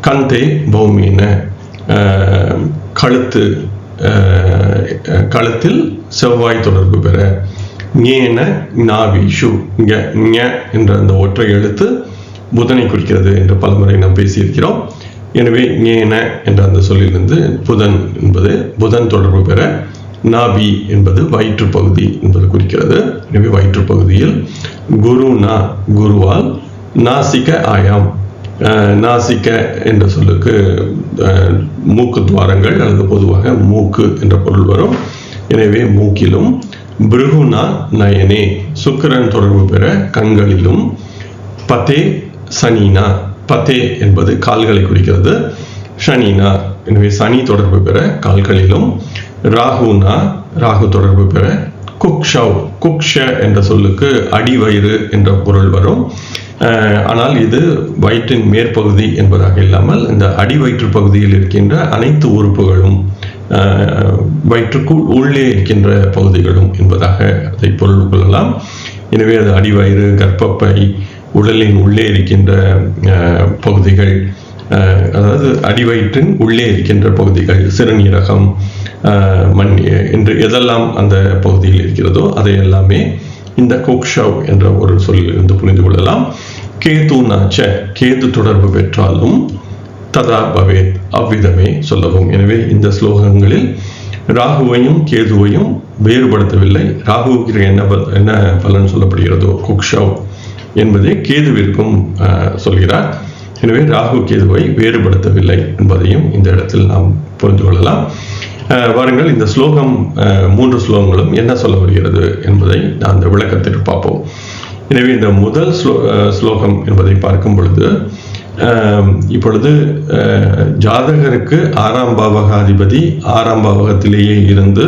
கந்தே பௌமீன, கழுத்து, களத்தில் செவ்வாய் தொடர்பு பெற. ஞேன நாவிஷு, ஞ என்ற அந்த ஒற்றை எழுத்து புதனை குறிக்கிறது என்று பலமுறை நாம் பேசியிருக்கிறோம். எனவே ஞேன என்ற அந்த சொல்லிலிருந்து புதன் என்பது புதன் தொடர்பு பெற. நாபி என்பது வயிற்று பகுதி என்பது குறிக்கிறது. எனவே வயிற்று பகுதியில். குருனா, குருவால். நாசிக ஆயாம், நாசிக்க என்ற சொல்லுக்கு மூக்கு துவாரங்கள் அல்லது பொதுவாக மூக்கு என்ற பொருள் வரும். எனவே மூக்கிலும். பிருகுனா நயனே, சுக்கிரன் தொடர்பு பெற கண்களிலும். பதே சனினா, பதே என்பது கால்களை குறிக்கிறது. ஷனினா, எனவே சனி தொடர்பு பெற கால்களிலும். ராகுனா, ராகு தொடர்பு பெற. குக்ஷவ், குக்ஷ என்ற சொல்லுக்கு அடிவயிறு என்ற பொருள் வரும். ஆனால் இது வயிற்றின் மேற்பகுதி என்பதாக இல்லாமல் இந்த அடிவயிற்று பகுதியில் இருக்கின்ற அனைத்து உறுப்புகளும் வயிற்றுக்குள் உள்ளே இருக்கின்ற பகுதிகளும் என்பதாக அதை பொருள் கொள்ளலாம். எனவே அது அடிவயிறு, கர்ப்பப்பை, உடலின் உள்ளே இருக்கின்ற பகுதிகள், அதாவது அடிவயிற்றின் உள்ளே இருக்கின்ற பகுதிகள், சிறுநீரகம், மண் என்று எதெல்லாம் அந்த பகுதியில் இருக்கிறதோ அதை எல்லாமே இந்த குக்ஷவ் என்ற ஒரு சொல்லிலிருந்து புரிந்து கொள்ளலாம். கேது நாச்ச, கேது தொடர்பு பெற்றாலும் ததா பவேத், அவ்விதமே சொல்லவும். எனவே இந்த ஸ்லோகங்களில் ராகுவையும் கேதுவையும் வேறுபடுத்தவில்லை. ராகுவுக்கு என்ன பலன் சொல்லப்படுகிறதோ குக்ஷவ் என்பதை கேதுவிற்கும் சொல்கிறார். எனவே ராகு கேதுவை வேறுபடுத்தவில்லை என்பதையும் இந்த இடத்தில் நாம் புரிந்து கொள்ளலாம். வாருங்கள், இந்த ஸ்லோகம் 3 ஸ்லோகங்களும் என்ன சொல்ல வருகிறது என்பதை நான் அந்த விளக்கத்திற்கு பார்ப்போம். எனவே இந்த முதல் ஸ்லோகம் என்பதை பார்க்கும் பொழுது இப்பொழுது ஜாதகருக்கு 6ஆம் பாவகாதிபதி 6ஆம் பாவகத்திலேயே இருந்து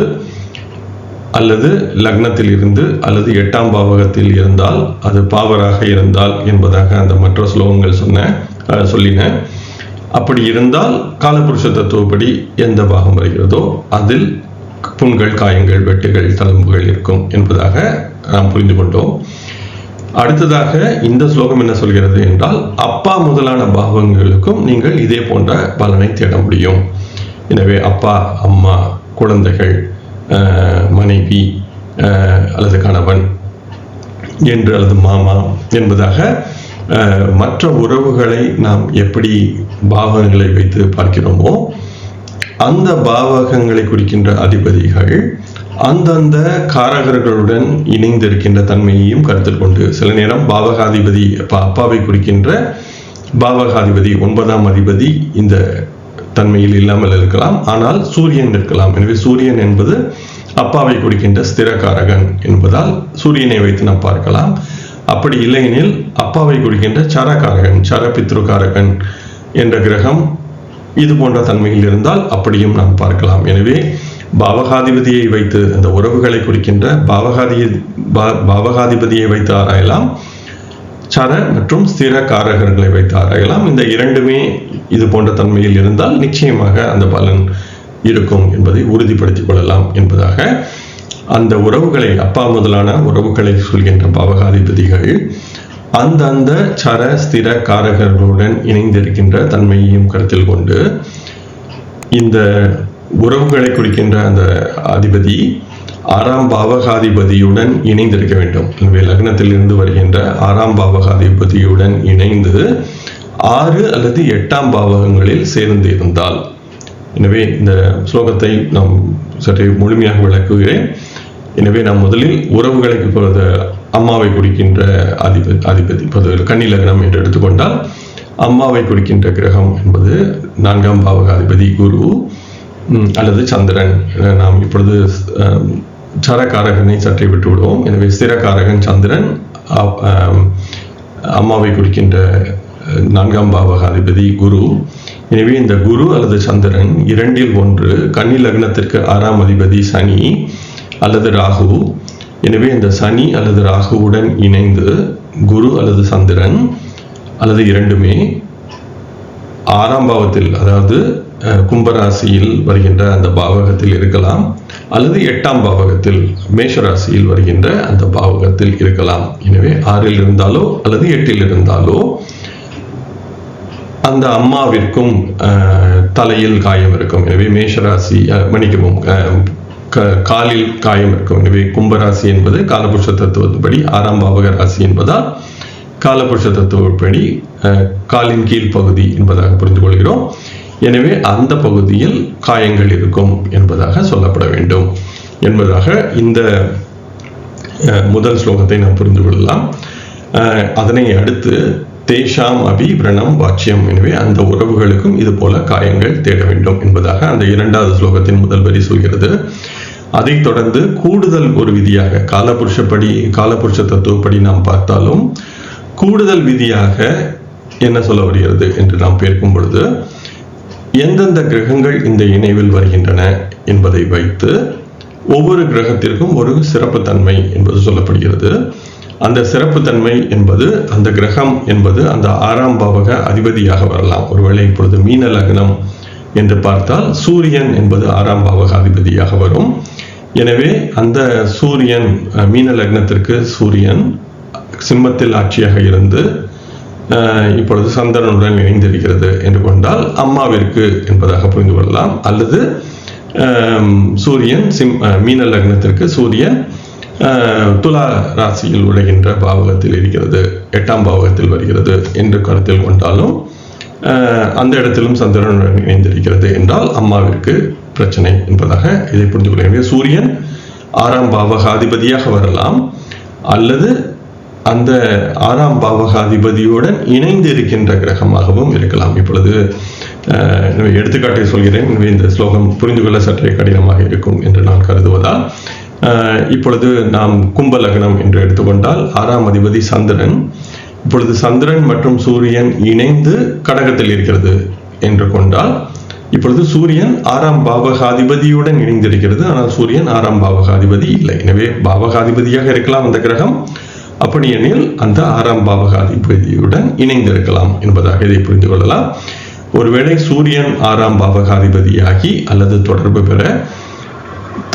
அல்லது லக்னத்தில் இருந்து அல்லது 8ஆம் பாவகத்தில் இருந்தால் அது பாவராக இருந்தால் என்பதாக அந்த மற்ற ஸ்லோகங்கள் சொல்லின. அப்படி இருந்தால் காலபுருஷ தத்துவப்படி எந்த பாகம் வருகிறதோ அதில் புண்கள், காயங்கள், வெட்டுகள், தழும்புகள் இருக்கும் என்பதாக நாம் புரிந்து கொண்டோம். அடுத்ததாக இந்த ஸ்லோகம் என்ன சொல்கிறது என்றால், அப்பா முதலான பாவங்களுக்கும் நீங்கள் இதே போன்ற பலனை தேட முடியும். எனவே அப்பா, அம்மா, குழந்தைகள், மனைவி அல்லது கணவன் என்று அல்லது மாமா என்பதாக மற்ற உறவுகளை நாம் எப்படி பாவகங்களை வைத்து பார்க்கிறோமோ அந்த பாவகங்களை குறிக்கின்ற அதிபதிகள் அந்தந்த காரகர்களுடன் இணைந்திருக்கின்ற தன்மையையும் கருத்தில் கொண்டு, சில நேரம் பாவகாதிபதி அப்பாவை குறிக்கின்ற பாவகாதிபதி 9ஆம் அதிபதி இந்த தன்மையில் இல்லாமல் இருக்கலாம், ஆனால் சூரியன் இருக்கலாம். எனவே சூரியன் என்பது அப்பாவை குறிக்கின்ற ஸ்திரகாரகன் என்பதால் சூரியனை வைத்து நாம் பார்க்கலாம். அப்படி இல்லையெனில் அப்பாவை குறிக்கின்ற சரகாரகன், சரபித்ருகாரகன் என்ற கிரகம் இது போன்ற தன்மையில் இருந்தால் அப்படியும் நாம் பார்க்கலாம். எனவே பாவகாதிபதியை வைத்து அந்த உறவுகளை குறிக்கின்ற பாவகாதிபதியை வைத்து ஆராயலாம், சர மற்றும் ஸ்திர காரகங்களை வைத்து ஆராயலாம். இந்த இரண்டுமே இது போன்ற தன்மையில் இருந்தால் நிச்சயமாக அந்த பலன் இருக்கும் என்பதை உறுதிப்படுத்திக் கொள்ளலாம் என்பதாக அந்த உறவுகளை, அப்பா முதலான உறவுகளை சொல்கின்ற பாவகாதிபதிகள் அந்தந்த சர ஸ்திர காரகர்களுடன் இணைந்திருக்கின்ற தன்மையையும் கருத்தில் கொண்டு இந்த உறவுகளை குறிக்கின்ற அந்த அதிபதி 6ஆம் பாவகாதிபதியுடன் இணைந்திருக்க வேண்டும். எனவே லக்னத்தில் இருந்து வருகின்ற 6ஆம் பாவகாதிபதியுடன் இணைந்து 6 அல்லது 8ஆம் பாவகங்களில் சேர்ந்து இருந்தால், எனவே இந்த ஸ்லோகத்தை நாம் சற்றே முழுமையாக விளக்குகிறேன். எனவே நாம் முதலில் உறவுகளை அம்மாவை குறிக்கின்ற அதிபதி கன்னி லக்னம் என்று எடுத்துக்கொண்டால் அம்மாவை குறிக்கின்ற கிரகம் என்பது 4ஆம் பாவகாதிபதி குரு அல்லது சந்திரன். நாம் இப்பொழுது சரகாரகனை சற்றே விட்டு விடுவோம். எனவே ஸ்திரகாரகன் சந்திரன், அம்மாவை குறிக்கின்ற 4ஆம் பாவகாதிபதி குரு. எனவே இந்த குரு அல்லது சந்திரன் 2இல் 1 கன்னி லக்னத்திற்கு 6ஆம் அதிபதி சனி அல்லது ராகு. எனவே இந்த சனி அல்லது ராகுவுடன் இணைந்து குரு அல்லது சந்திரன் அல்லது இரண்டுமே 6ஆம் பாவத்தில், அதாவது கும்பராசியில் வருகின்ற அந்த பாவகத்தில் இருக்கலாம், அல்லது 8ஆம் பாவகத்தில் மேஷராசியில் வருகின்ற அந்த பாவகத்தில் இருக்கலாம். எனவே 6இல் இருந்தாலோ அல்லது 8இல் இருந்தாலோ அந்த அம்மாவிற்கும் தலையில் காயம் இருக்கும். எனவே மேஷராசி மன்னிக்கவும் காலில் காயம் இருக்கும். எனவே கும்பராசி என்பது காலபுருஷ தத்துவப்படி 6ஆம் பாவக ராசி என்பதால் காலபுருஷ தத்துவப்படி காலின் கீழ் பகுதி என்பதாக புரிந்து கொள்கிறோம். எனவே அந்த பகுதியில் காயங்கள் இருக்கும் என்பதாக சொல்லப்பட வேண்டும் என்பதாக இந்த முதல் ஸ்லோகத்தை நாம் புரிந்து கொள்ளலாம். அதனை அடுத்து தேஷாம் அபி விரணம் வாச்சியம், எனவே அந்த உறவுகளுக்கும் இது போல காயங்கள் தேட வேண்டும் என்பதாக அந்த 2வது ஸ்லோகத்தின் முதல் வரி சொல்கிறது. அதைத் தொடர்ந்து கூடுதல் ஒரு விதியாக காலபுருஷ தத்துவப்படி நாம் பார்த்தாலும் கூடுதல் விதியாக என்ன சொல்ல வருகிறது என்று நாம் பார்க்கும் பொழுது, எந்தெந்த கிரகங்கள் இந்த இணைவில் வருகின்றன என்பதை வைத்து ஒவ்வொரு கிரகத்திற்கும் ஒரு சிறப்புத்தன்மை என்பது சொல்லப்படுகிறது. அந்த சிறப்புத்தன்மை என்பது அந்த கிரகம் என்பது அந்த 6ஆம் பாவக அதிபதியாக வரலாம். ஒருவேளை இப்பொழுது மீன லக்னம் என்று பார்த்தால் சூரியன் என்பது 6ஆம் பாவக அதிபதியாக வரும். எனவே அந்த சூரியன் மீன லக்னத்திற்கு சூரியன் சிம்மத்தில் ஆட்சியாக இருந்து இப்பொழுது சந்திரனுடன் இணைந்திருக்கிறது என்று கொண்டால் அம்மாவிற்கு என்பதாக புரிந்து கொள்ளலாம். அல்லது சூரியன் மீன லக்னத்திற்கு சூரியன் துலா ராசியில் உடைகின்ற பாவகத்தில் இருக்கிறது, 8ஆம் பாவகத்தில் வருகிறது என்று கருத்தில் கொண்டாலும் அந்த இடத்திலும் சந்திரனுடன் இணைந்திருக்கிறது என்றால் அம்மாவிற்கு பிரச்சனை என்பதாக இதை புரிந்து கொள்ள. சூரியன் 6ஆம் பாவகாதிபதியாக வரலாம், அல்லது அந்த 6ஆம் பாவகாதிபதியுடன் இணைந்து இருக்கின்ற கிரகமாகவும் இருக்கலாம். இப்பொழுது எடுத்துக்காட்டை சொல்கிறேன். எனவே இந்த ஸ்லோகம் புரிந்து கொள்ள சற்றே கடினமாக இருக்கும் என்று நான் கருதுவதால், இப்பொழுது நாம் கும்ப லக்னம் என்று எடுத்துக்கொண்டால் 6ஆம் அதிபதி சந்திரன். இப்பொழுது சந்திரன் மற்றும் சூரியன் இணைந்து கடகத்தில் இருக்கிறது என்று கொண்டால், இப்பொழுது சூரியன் 6ஆம் பாவகாதிபதியுடன் இணைந்திருக்கிறது, ஆனால் சூரியன் 6ஆம் பாவகாதிபதி இல்லை. எனவே பாவகாதிபதியாக இருக்கலாம் அந்த கிரகம், அப்படி எனில் அந்த 6ஆம் பாவகாதிபதியுடன் இணைந்திருக்கலாம் என்பதாக இதை புரிந்து கொள்ளலாம். ஒருவேளை சூரியன் 6ஆம் பாவகாதிபதியாகி அல்லது தொடர்பு பெற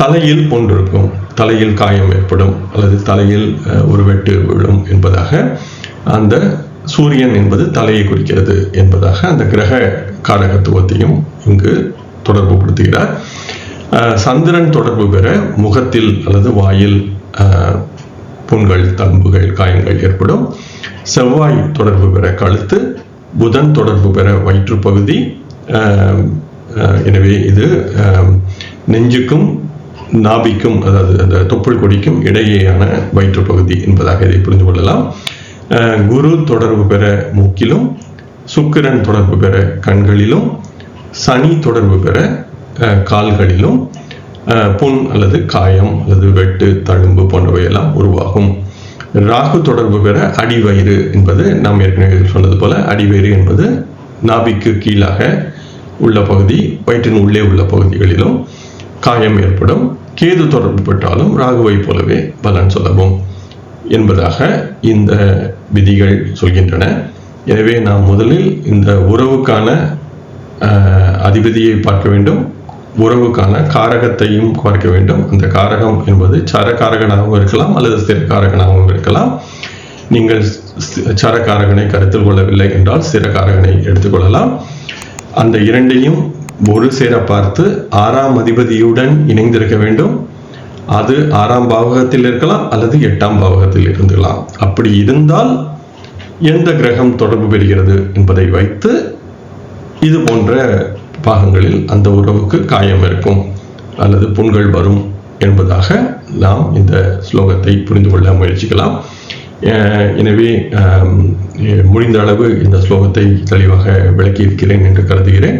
தலையில் போன்றிருக்கும், தலையில் காயம் ஏற்படும் அல்லது தலையில் ஒரு வெட்டு விழும் என்பதாக, அந்த சூரியன் என்பது தலையை குறிக்கிறது என்பதாக அந்த கிரக காரகத்துவத்தையும் இங்கு தொடர்பு படுத்துகிறார். சந்திரன் தொடர்பு பெற முகத்தில் அல்லது வாயில் புண்கள், தழும்புகள், காயங்கள் ஏற்படும். செவ்வாய் தொடர்பு பெற கழுத்து, புதன் தொடர்பு பெற வயிற்றுப்பகுதி. எனவே இது நெஞ்சுக்கும் நாபிக்கும், அதாவது அந்த தொப்புள் கொடிக்கும் இடையேயான வயிற்றுப்பகுதி என்பதாக இதை புரிந்து கொள்ளலாம். குரு தொடர்பு பெற மூக்கிலும், சுக்கிரன் தொடர்பு பெற கண்களிலும், சனி தொடர்பு பெற கால்களிலும் புண் அல்லது காயம் அல்லது வெட்டு, தழும்பு போன்றவையெல்லாம் உருவாகும். ராகு தொடர்பு பெற அடிவயிறு என்பது நாம் ஏற்கனவே சொன்னது போல, அடிவயிறு என்பது நாபிக்கு கீழாக உள்ள பகுதி, வயிற்றின் உள்ளே உள்ள பகுதிகளிலும் காயம் ஏற்படும். கேது தொடர்பு பெற்றாலும் ராகுவை போலவே பலன் சொல்லவும் என்பதாக இந்த விதிகள் சொல்கின்றன. எனவே நாம் முதலில் இந்த உறவுக்கான அதிபதியை பார்க்க வேண்டும், உறவுக்கான காரகத்தையும் பார்க்க வேண்டும். அந்த காரகம் என்பது சர காரகனாகவும் இருக்கலாம் அல்லது ஸ்திர காரகனாகவும் இருக்கலாம். நீங்கள் சரகாரகனை கருத்தில் கொள்ளவில்லை என்றால் ஸ்திரகாரகனை எடுத்துக்கொள்ளலாம். அந்த இரண்டையும் ஒரு சேர பார்த்து 6ஆம் அதிபதியுடன் இணைந்திருக்க வேண்டும். அது 6ஆம் பாவகத்தில் இருக்கலாம் அல்லது 8ஆம் பாவகத்தில் இருக்கலாம். அப்படி இருந்தால் எந்த கிரகம் தொடர்பு பெறுகிறது என்பதை வைத்து இது போன்ற பாகங்களில் அந்த உறவுக்கு காயம் இருக்கும் அல்லது புண்கள் வரும் என்பதாக நாம் இந்த ஸ்லோகத்தை புரிந்து கொள்ள முயற்சிக்கலாம். எனவே முடிந்த அளவு இந்த ஸ்லோகத்தை தெளிவாக விளக்கியிருக்கிறேன் என்று கருதுகிறேன்.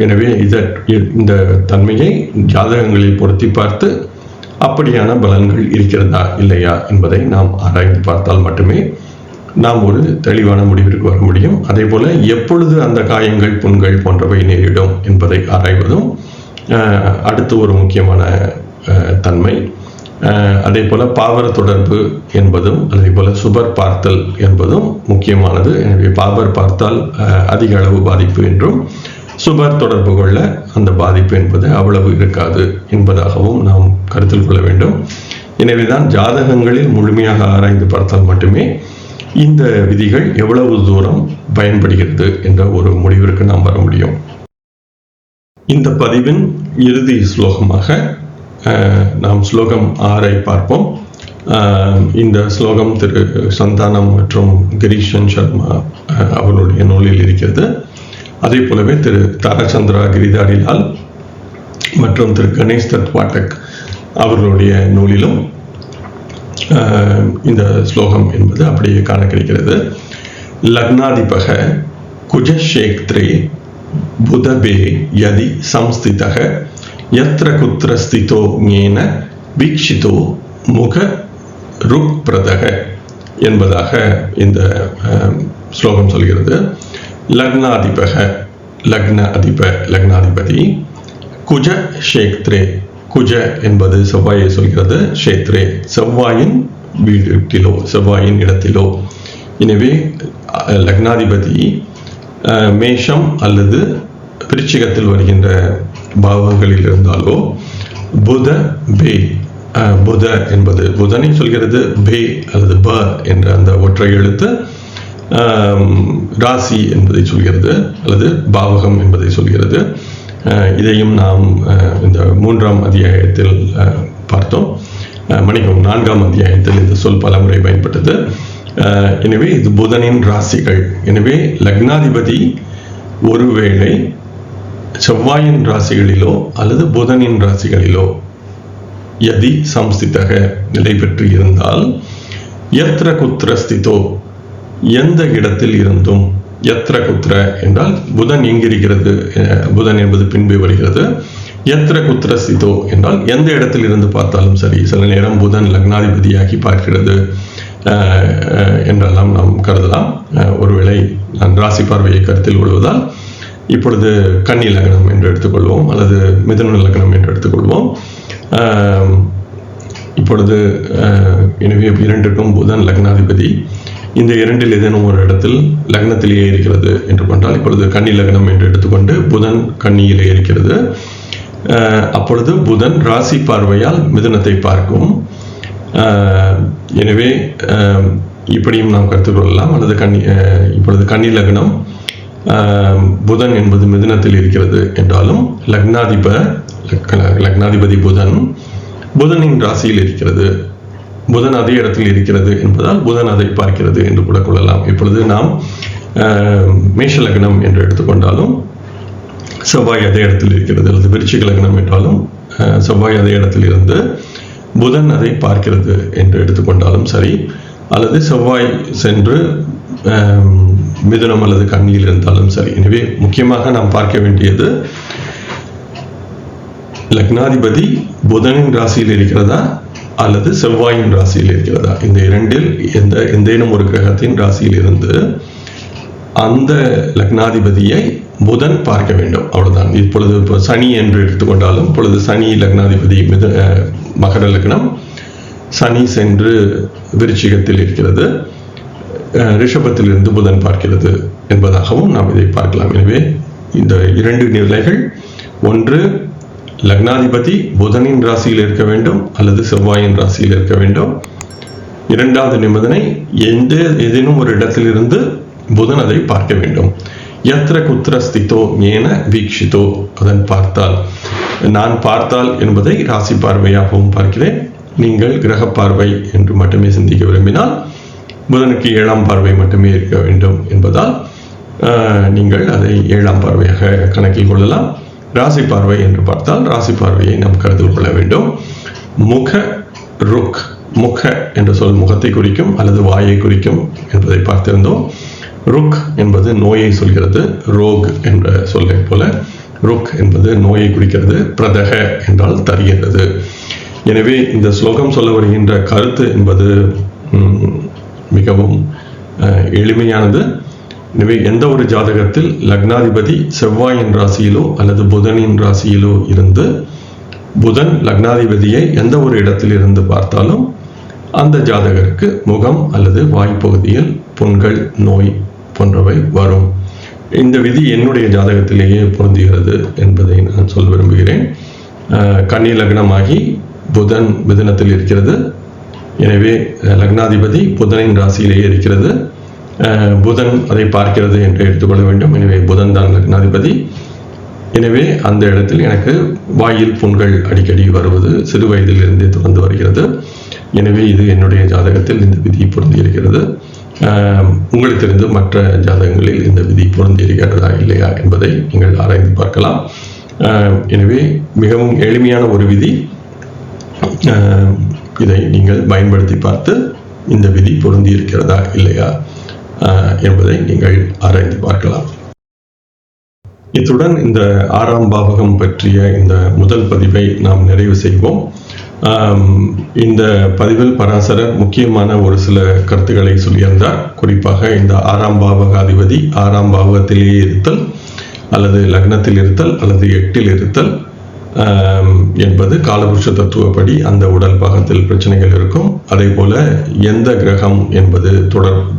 எனவே இந்த தன்மையை ஜாதகங்களில் பொருத்தி பார்த்து அப்படியான பலன்கள் இருக்கிறதா இல்லையா என்பதை நாம் ஆராய்ந்து பார்த்தால் மட்டுமே நாம் ஒரு தெளிவான முடிவிற்கு வர முடியும். அதே போல எப்பொழுது அந்த காயங்கள் புண்கள் போன்றவை நேரிடும் என்பதை ஆராய்வதும் அடுத்து ஒரு முக்கியமான தன்மை. அதே போல பாவர தொடர்பு என்பதும் அதே போல சுபர் பார்த்தல் என்பதும் முக்கியமானது. எனவே பாவர் பார்த்தால் அதிக அளவு பாதிப்பு என்றும், சுபர் தொடர்பு கொள்ள அந்த பாதிப்பு என்பது அவ்வளவு இருக்காது என்பதாகவும் நாம் கருத்தில் கொள்ள வேண்டும். எனவேதான் ஜாதகங்களில் முழுமையாக ஆராய்ந்து பார்த்தால் மட்டுமே இந்த விதிகள் எவ்வளவு தூரம் பயன்படுகிறது என்ற ஒரு முடிவிற்கு நாம் வர முடியும். இந்த பதிவின் இறுதி ஸ்லோகமாக நாம் ஸ்லோகம் 6 பார்ப்போம். இந்த ஸ்லோகம் திரு சந்தானம் மற்றும் கிரீஷன் சர்மா அவர்களுடைய நூலில் இருக்கிறது. அதே போலவே திரு தாரச்சந்திரா கிரிதாரிலால் மற்றும் திரு கணேஷ் தத் பாட்டக் அவர்களுடைய நூலிலும் இந்த ஸ்லோகம் என்பது அப்படியே காண கிடைக்கிறது. லக்னாதிபக குஜஷேக்த்ரே புதபே யதி சம்ஸ்திதக யத்ர குத்ர ஸ்திதோ ஞேன வீக்ஷிதோ முக ருக்ப்ரதக என்பதாக இந்த ஸ்லோகம் சொல்கிறது. லக்னாதிபக லக்னாதிபதி குஜ ஷேக்த்ரே, குஜ என்பது செவ்வாயை சொல்கிறது, ஷேத்ரே செவ்வாயின் வீட்டிலோ செவ்வாயின் இடத்திலோ. எனவே லக்னாதிபதி மேஷம் அல்லது விருச்சிகத்தில் வருகின்ற பாவங்களில் இருந்தாலோ, புத பே, புத என்பது புதனை சொல்கிறது, பே அல்லது ப என்ற அந்த ஒற்றை எழுத்து ராசி என்பதை சொல்கிறது அல்லது பாவகம் என்பதை சொல்கிறது. இதையும் நாம் இந்த 3ஆம் அத்தியாயத்தில் பார்த்தோம். மணிக்கம் 4ஆம் அத்தியாயத்தில் இந்த சொல் பலமுறை பயன்பட்டது. எனவே இது புதனின் ராசிகள். எனவே லக்னாதிபதி ஒருவேளை செவ்வாயின் ராசிகளிலோ அல்லது புதனின் ராசிகளிலோ யதி சம்ஸ்திதக நிலை பெற்று இருந்தால், யத்ர குத்ர ஸ்திதோ எந்த இடத்தில் இருந்தும், யத்ர குத்ர என்றால் புதன் எங்கிருக்கிறது, புதன் என்பது பின்பு வருகிறது. யத்ர குத்ர ஸ்திதோ என்றால் எந்த இடத்தில் இருந்து பார்த்தாலும் சரி. சில நேரம் புதன் லக்னாதிபதியாகி பார்க்கிறது என்றெல்லாம் நாம் கருதலாம். ஒருவேளை நான் ராசி பார்வையை கருத்தில் கொள்வதால் இப்பொழுது கன்னி லக்னம் என்று எடுத்துக்கொள்வோம் அல்லது மிதுன லக்னம் என்று எடுத்துக்கொள்வோம். இப்பொழுது எனவே இரண்டுக்கும் புதன் லக்னாதிபதி. இந்த இரண்டில் ஏதேனும் ஒரு இடத்தில் லக்னத்திலேயே இருக்கிறது என்று கொண்டால், இப்பொழுது கன்னி லக்னம் என்று எடுத்துக்கொண்டு புதன் கன்னியிலே இருக்கிறது. அப்பொழுது புதன் ராசி பார்வையால் மிதுனத்தை பார்க்கும். எனவே இப்படியும் நாம் கற்றுக்கொள்ளலாம். அல்லது இப்பொழுது கன்னி லக்னம், புதன் என்பது மிதுனத்தில் இருக்கிறது என்றாலும் லக்னாதிபதி புதனின் ராசியில் இருக்கிறது, புதன் அதே இடத்தில் இருக்கிறது என்பதால் புதன் அதை பார்க்கிறது என்று கூட கொள்ளலாம். இப்பொழுது நாம் மேஷ லக்னம் என்று எடுத்துக்கொண்டாலும் செவ்வாய் அதே இடத்தில் இருக்கிறது, அல்லது விருச்சிக லக்னம் என்றாலும் செவ்வாய் அதே இடத்தில் இருந்து புதன் அதை பார்க்கிறது என்று எடுத்துக்கொண்டாலும் சரி, அல்லது செவ்வாய் சென்று மிதுனம் அல்லது கன்னியில் இருந்தாலும் சரி. எனவே முக்கியமாக நாம் பார்க்க வேண்டியது லக்னாதிபதி புதனின் ராசியில் இருக்கிறதா அல்லது செவ்வாயின் ராசியில் இருக்கிறதா. இந்த இரண்டில் எந்தேனும் ஒரு கிரகத்தின் ராசியில் இருந்து அந்த லக்னாதிபதியை புதன் பார்க்க வேண்டும், அவ்வளவுதான். இப்பொழுது சனி என்று எடுத்துக்கொண்டாலும், இப்பொழுது சனி லக்னாதிபதி மகர லக்னம், சனி சென்று விருச்சிகத்தில் இருக்கிறது, ரிஷபத்தில் இருந்து புதன் பார்க்கிறது என்பதாகவும் நாம் இதை பார்க்கலாம். எனவே இந்த இரண்டு நிலைகள், ஒன்று லக்னாதிபதி புதனின் ராசியில் இருக்க வேண்டும் அல்லது செவ்வாயின் ராசியில் இருக்க வேண்டும். இரண்டாவது நிபந்தனை, ஏதேனும் ஒரு இடத்திலிருந்து புதன் அதை பார்க்க வேண்டும். யத்ர குத்திர ஸ்திதோ ஏன வீக்ஷிதோ, அதன் பார்த்தால், நான் பார்த்தால் என்பதை ராசி பார்வையாகவும் பார்க்கிறேன். நீங்கள் கிரக பார்வை என்று மட்டுமே சிந்திக்க விரும்பினால் புதனுக்கு 7ஆம் பார்வை மட்டுமே இருக்க வேண்டும் என்பதால் நீங்கள் அதை 7ஆம் பார்வையாக கணக்கில் கொள்ளலாம். ராசி பார்வை என்று பார்த்தால் ராசி பார்வையை நாம் கருத்தில் கொள்ள வேண்டும். முக ருக், முக என்ற சொல் முகத்தை குறிக்கும் அல்லது வாயை குறிக்கும் என்பதை பார்த்திருந்தோம். ருக் என்பது நோயை சொல்கிறது. ரோக் என்ற சொல்லை போல ருக் என்பது நோயை குறிக்கிறது. பிரதக என்றால் தருகிறது. எனவே இந்த ஸ்லோகம் சொல்ல வருகின்ற கருத்து என்பது மிகவும் எளிமையானது. எனவே எந்த ஒரு ஜாதகத்தில் லக்னாதிபதி செவ்வாயின் ராசியிலோ அல்லது புதனின் ராசியிலோ இருந்து புதன் லக்னாதிபதியை எந்த ஒரு இடத்தில் இருந்து பார்த்தாலும் அந்த ஜாதகருக்கு முகம் அல்லது வாய்ப்பகுதியில் புண்கள், நோய் போன்றவை வரும். இந்த விதி என்னுடைய ஜாதகத்திலேயே பொருந்துகிறது என்பதை நான் சொல்ல விரும்புகிறேன். கன்னி லக்னமாகி புதன் மிதுனத்தில் இருக்கிறது. எனவே லக்னாதிபதி புதனின் ராசியிலேயே இருக்கிறது. புதன் அதை பார்க்கிறது என்று எடுத்துக்கொள்ள வேண்டும். எனவே புதன் தான் லக்னாதிபதி. எனவே அந்த இடத்தில் எனக்கு வாயில் புண்கள் அடிக்கடி வருவது சிறு வயதிலிருந்தே தொடர்ந்து வருகிறது. எனவே இது என்னுடைய ஜாதகத்தில் இந்த விதி பொருந்தியிருக்கிறது. உங்களுக்கு தெரிந்து மற்ற ஜாதகங்களில் இந்த விதி பொருந்தியிருக்கிறதா இல்லையா என்பதை நீங்கள் ஆராய்ந்து பார்க்கலாம். எனவே மிகவும் எளிமையான ஒரு விதி. இதை நீங்கள் பயன்படுத்தி பார்த்து இந்த விதி பொருந்தி இருக்கிறதா இல்லையா என்பதை நீங்கள் ஆராய்ந்து பார்க்கலாம். இத்துடன் இந்த 6ஆம் பாவகம் பற்றிய இந்த முதல் பதிவை நாம் நிறைவு செய்வோம். இந்த பதிவில் பராசரர் முக்கியமான ஒரு சில கருத்துக்களை சொல்லியிருந்தார். குறிப்பாக இந்த 6ஆம் பாவகாதிபதி 6ஆம் பாவகத்திலேயே இருத்தல் அல்லது லக்னத்தில் இருத்தல் அல்லது 8இல் இருத்தல் என்பது காலபுருஷ தத்துவப்படி அந்த உடல் பாகத்தில் பிரச்சனைகள் இருக்கும். அதே போல எந்த கிரகம் என்பது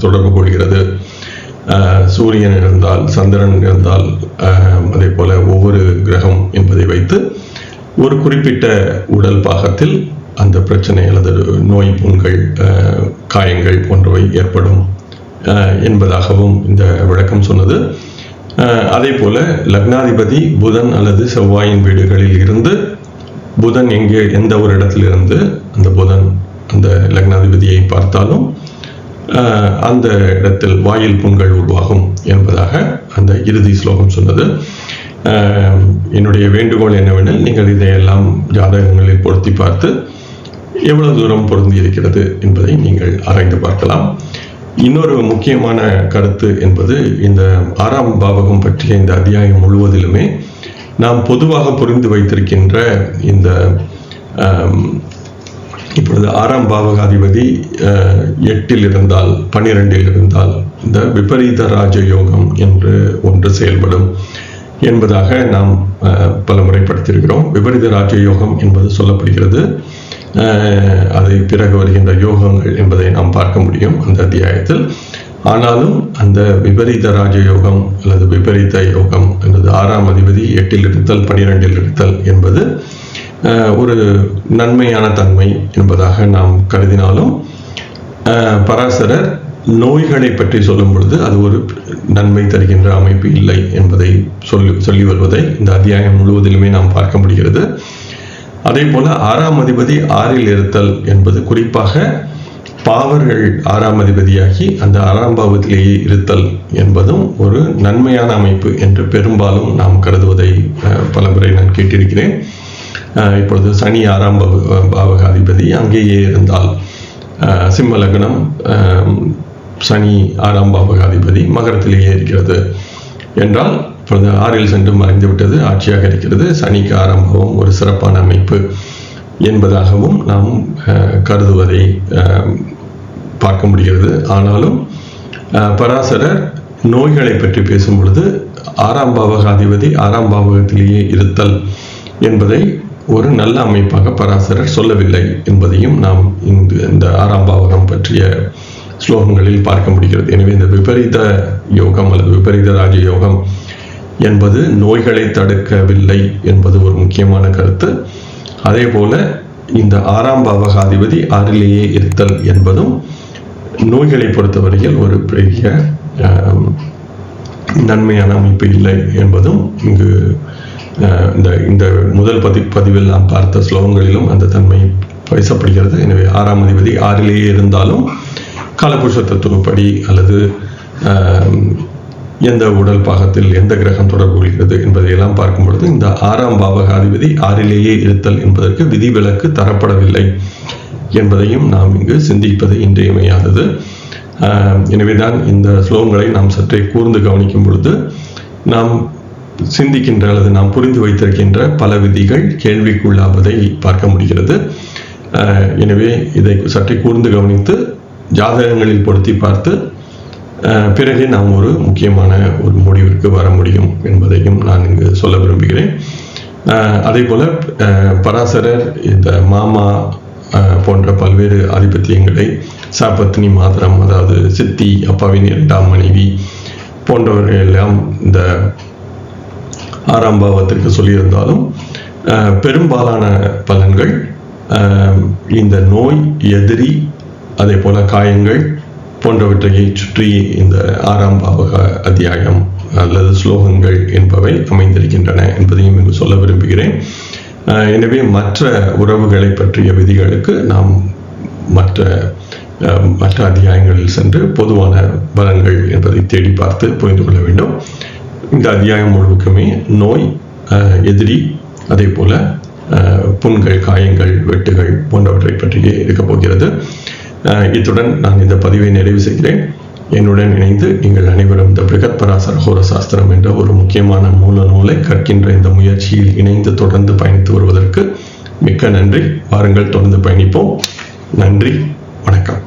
தொடர்பு கொள்கிறது. சூரியன் இருந்தால், சந்திரன் இருந்தால், அதே போல ஒவ்வொரு கிரகம் என்பதை வைத்து ஒரு குறிப்பிட்ட உடல் பாகத்தில் அந்த பிரச்சனை அல்லது நோய், புண்கள், காயங்கள் போன்றவை ஏற்படும் என்பதாகவும் இந்த விளக்கம் சொன்னது. அதே போல லக்னாதிபதி புதன் அல்லது செவ்வாயின் வீடுகளில் இருந்து புதன் எந்த ஒரு இடத்திலிருந்து அந்த புதன் அந்த லக்னாதிபதியை பார்த்தாலும் அந்த இடத்தில் வாயில் புண்கள் உருவாகும் என்பதாக அந்த இறுதி ஸ்லோகம் சொன்னது. என்னுடைய வேண்டுகோள் என்னவெனில், நீங்கள் இதையெல்லாம் ஜாதகங்களில் பொருத்தி பார்த்து எவ்வளவு தூரம் பொருந்தி இருக்கிறது என்பதை நீங்கள் ஆராய்ந்து பார்க்கலாம். இன்னொரு முக்கியமான கருத்து என்பது, இந்த 6ஆம் பாவகம் பற்றிய இந்த அத்தியாயம் முழுவதிலுமே நாம் பொதுவாக புரிந்து வைத்திருக்கின்ற இந்த இப்பொழுது 6ஆம் பாவகாதிபதி 8இல் இருந்தால், 12இல் இருந்தால் இந்த விபரீத ராஜயோகம் என்று ஒன்று செயல்படும் என்பதாக நாம் பல முறைப்படுத்தியிருக்கிறோம். விபரீத ராஜயோகம் என்பது சொல்லப்படுகிறது. அதை பிறகு வருகின்ற யோகங்கள் என்பதை நாம் பார்க்க முடியும் அந்த அத்தியாயத்தில். ஆனாலும் அந்த விபரீத ராஜயோகம் அல்லது விபரீத யோகம் என்பது 6ஆம் அதிபதி 8இல் இருத்தல் 12இல் இருத்தல் என்பது ஒரு நன்மையான தன்மை என்பதாக நாம் கருதினாலும், பராசரர் நோய்களை பற்றி சொல்லும் பொழுது அது ஒரு நன்மை தருகின்ற அமைப்பு இல்லை என்பதை சொல்லி வருவதை இந்த அத்தியாயம் முழுவதிலுமே நாம் பார்க்க முடிகிறது. அதே போல 6ஆம் அதிபதி 6இல் இருத்தல் என்பது குறிப்பாக பாவர்கள் 6ஆம் அதிபதியாகி அந்த 6ஆம் பாவத்திலேயே இருத்தல் என்பதும் ஒரு நன்மையான அமைப்பு என்று பெரும்பாலும் நாம் கருதுவதை பல முறை நான் கேட்டிருக்கிறேன். இப்பொழுது சனி 6ஆம் பாவகாதிபதி அங்கேயே இருந்தால், சிம்ம லக்னம், சனி 6ஆம் பாவகாதிபதி மகரத்திலேயே இருக்கிறது என்றால் இப்பொழுது 6இல் சென்று மறைந்து விட்டது, ஆட்சியாக இருக்கிறது. சனிக்கு 6ஆம் பாவம் ஒரு சிறப்பான அமைப்பு என்பதாகவும் நாம் கருதுவதை பார்க்க முடிகிறது. ஆனாலும் பராசரர் நோய்களை பற்றி பேசும் பொழுது 6ஆம் பாவகாதிபதி 6ஆம் பாவகத்திலேயே இருத்தல் என்பதை ஒரு நல்ல அமைப்பாக பராசரர் சொல்லவில்லை என்பதையும் நாம் இந்த 6ஆம் பாவகம் பற்றிய ஸ்லோகங்களில் பார்க்க முடிகிறது. எனவே இந்த விபரீத யோகம் அல்லது விபரீத ராஜயோகம் என்பது நோய்களை தடுக்கவில்லை என்பது ஒரு முக்கியமான கருத்து. அதே போல இந்த 6ஆம் பாவகாதிபதி 6லேயே இருத்தல் என்பதும் நோய்களை பொறுத்தவரையில் ஒரு பெரிய நன்மையான அமைப்பு இல்லை என்பதும் இங்கு இந்த முதல் பதிவில் நாம் பார்த்த ஸ்லோகங்களிலும் அந்த தன்மை பேசப்படுகிறது. எனவே 6ஆம் அதிபதி 6லேயே இருந்தாலும் காலபுருஷ தத்துவப்படி அல்லது எந்த உடல் பாகத்தில் எந்த கிரகம் தொடர்பு கொள்கிறது என்பதையெல்லாம் பார்க்கும் பொழுது இந்த 6ஆம் பாவகாதிபதி 6லேயே இருத்தல் என்பதற்கு விதிவிலக்கு தரப்படவில்லை என்பதையும் நாம் இங்கு சிந்திப்பது இன்றியமையாதது. எனவேதான் இந்த ஸ்லோகங்களை நாம் சற்றே கூர்ந்து கவனிக்கும் பொழுது நாம் சிந்திக்கின்ற அல்லது நாம் புரிந்து வைத்திருக்கின்ற பல விதிகள் கேள்விக்குள்ளாவதை பார்க்க முடிகிறது. எனவே இதை சற்றே கூர்ந்து கவனித்து ஜாதகங்களில் பொருத்தி பார்த்து பிறகு நாம் ஒரு முக்கியமான ஒரு முடிவிற்கு வர முடியும் என்பதையும் நான் இங்கு சொல்ல விரும்புகிறேன். அதே போல பராசரர் இந்த மாமா போன்ற பல்வேறு ஆதிபத்தியங்களை சபத்னி மாதரம், அதாவது சித்தி, அப்பாவின் 2ஆம் மனைவி போன்றவர்கள் எல்லாம் இந்த 6ஆம் பாவத்திற்கு சொல்லியிருந்தாலும் பெரும்பாலான பலன்கள் இந்த நோய், எதிரி, அதே போல காயங்கள் போன்றவற்றை சுற்றி இந்த 6ஆம் பாவக அத்தியாயம் அல்லது ஸ்லோகங்கள் என்பவை அமைந்திருக்கின்றன என்பதையும் இங்கு சொல்ல விரும்புகிறேன். எனவே மற்ற உறவுகளை பற்றிய விதிகளுக்கு நாம் மற்ற அத்தியாயங்களில் சென்று பொதுவான பலன்கள் என்பதை தேடி பார்த்து புரிந்து கொள்ள வேண்டும். இந்த அத்தியாயம் முழுவதுமே நோய், எதிரி, அதே போல புண்கள், காயங்கள், வெட்டுகள் போன்றவற்றை பற்றியே இருக்கப் போகிறது. இத்துடன் நான் இந்த பதிவை நிறைவு செய்கிறேன். என்னுடன் இணைந்து நீங்கள் அனைவரும் இந்த பிருகத் பராசர ஹோர சாஸ்திரம் என்ற ஒரு முக்கியமான மூல நூலை கற்கின்ற இந்த முயற்சியில் இணைந்து தொடர்ந்து பயணித்து வருவதற்கு மிக்க நன்றி. வாருங்கள், தொடர்ந்து பயணிப்போம். நன்றி, வணக்கம்.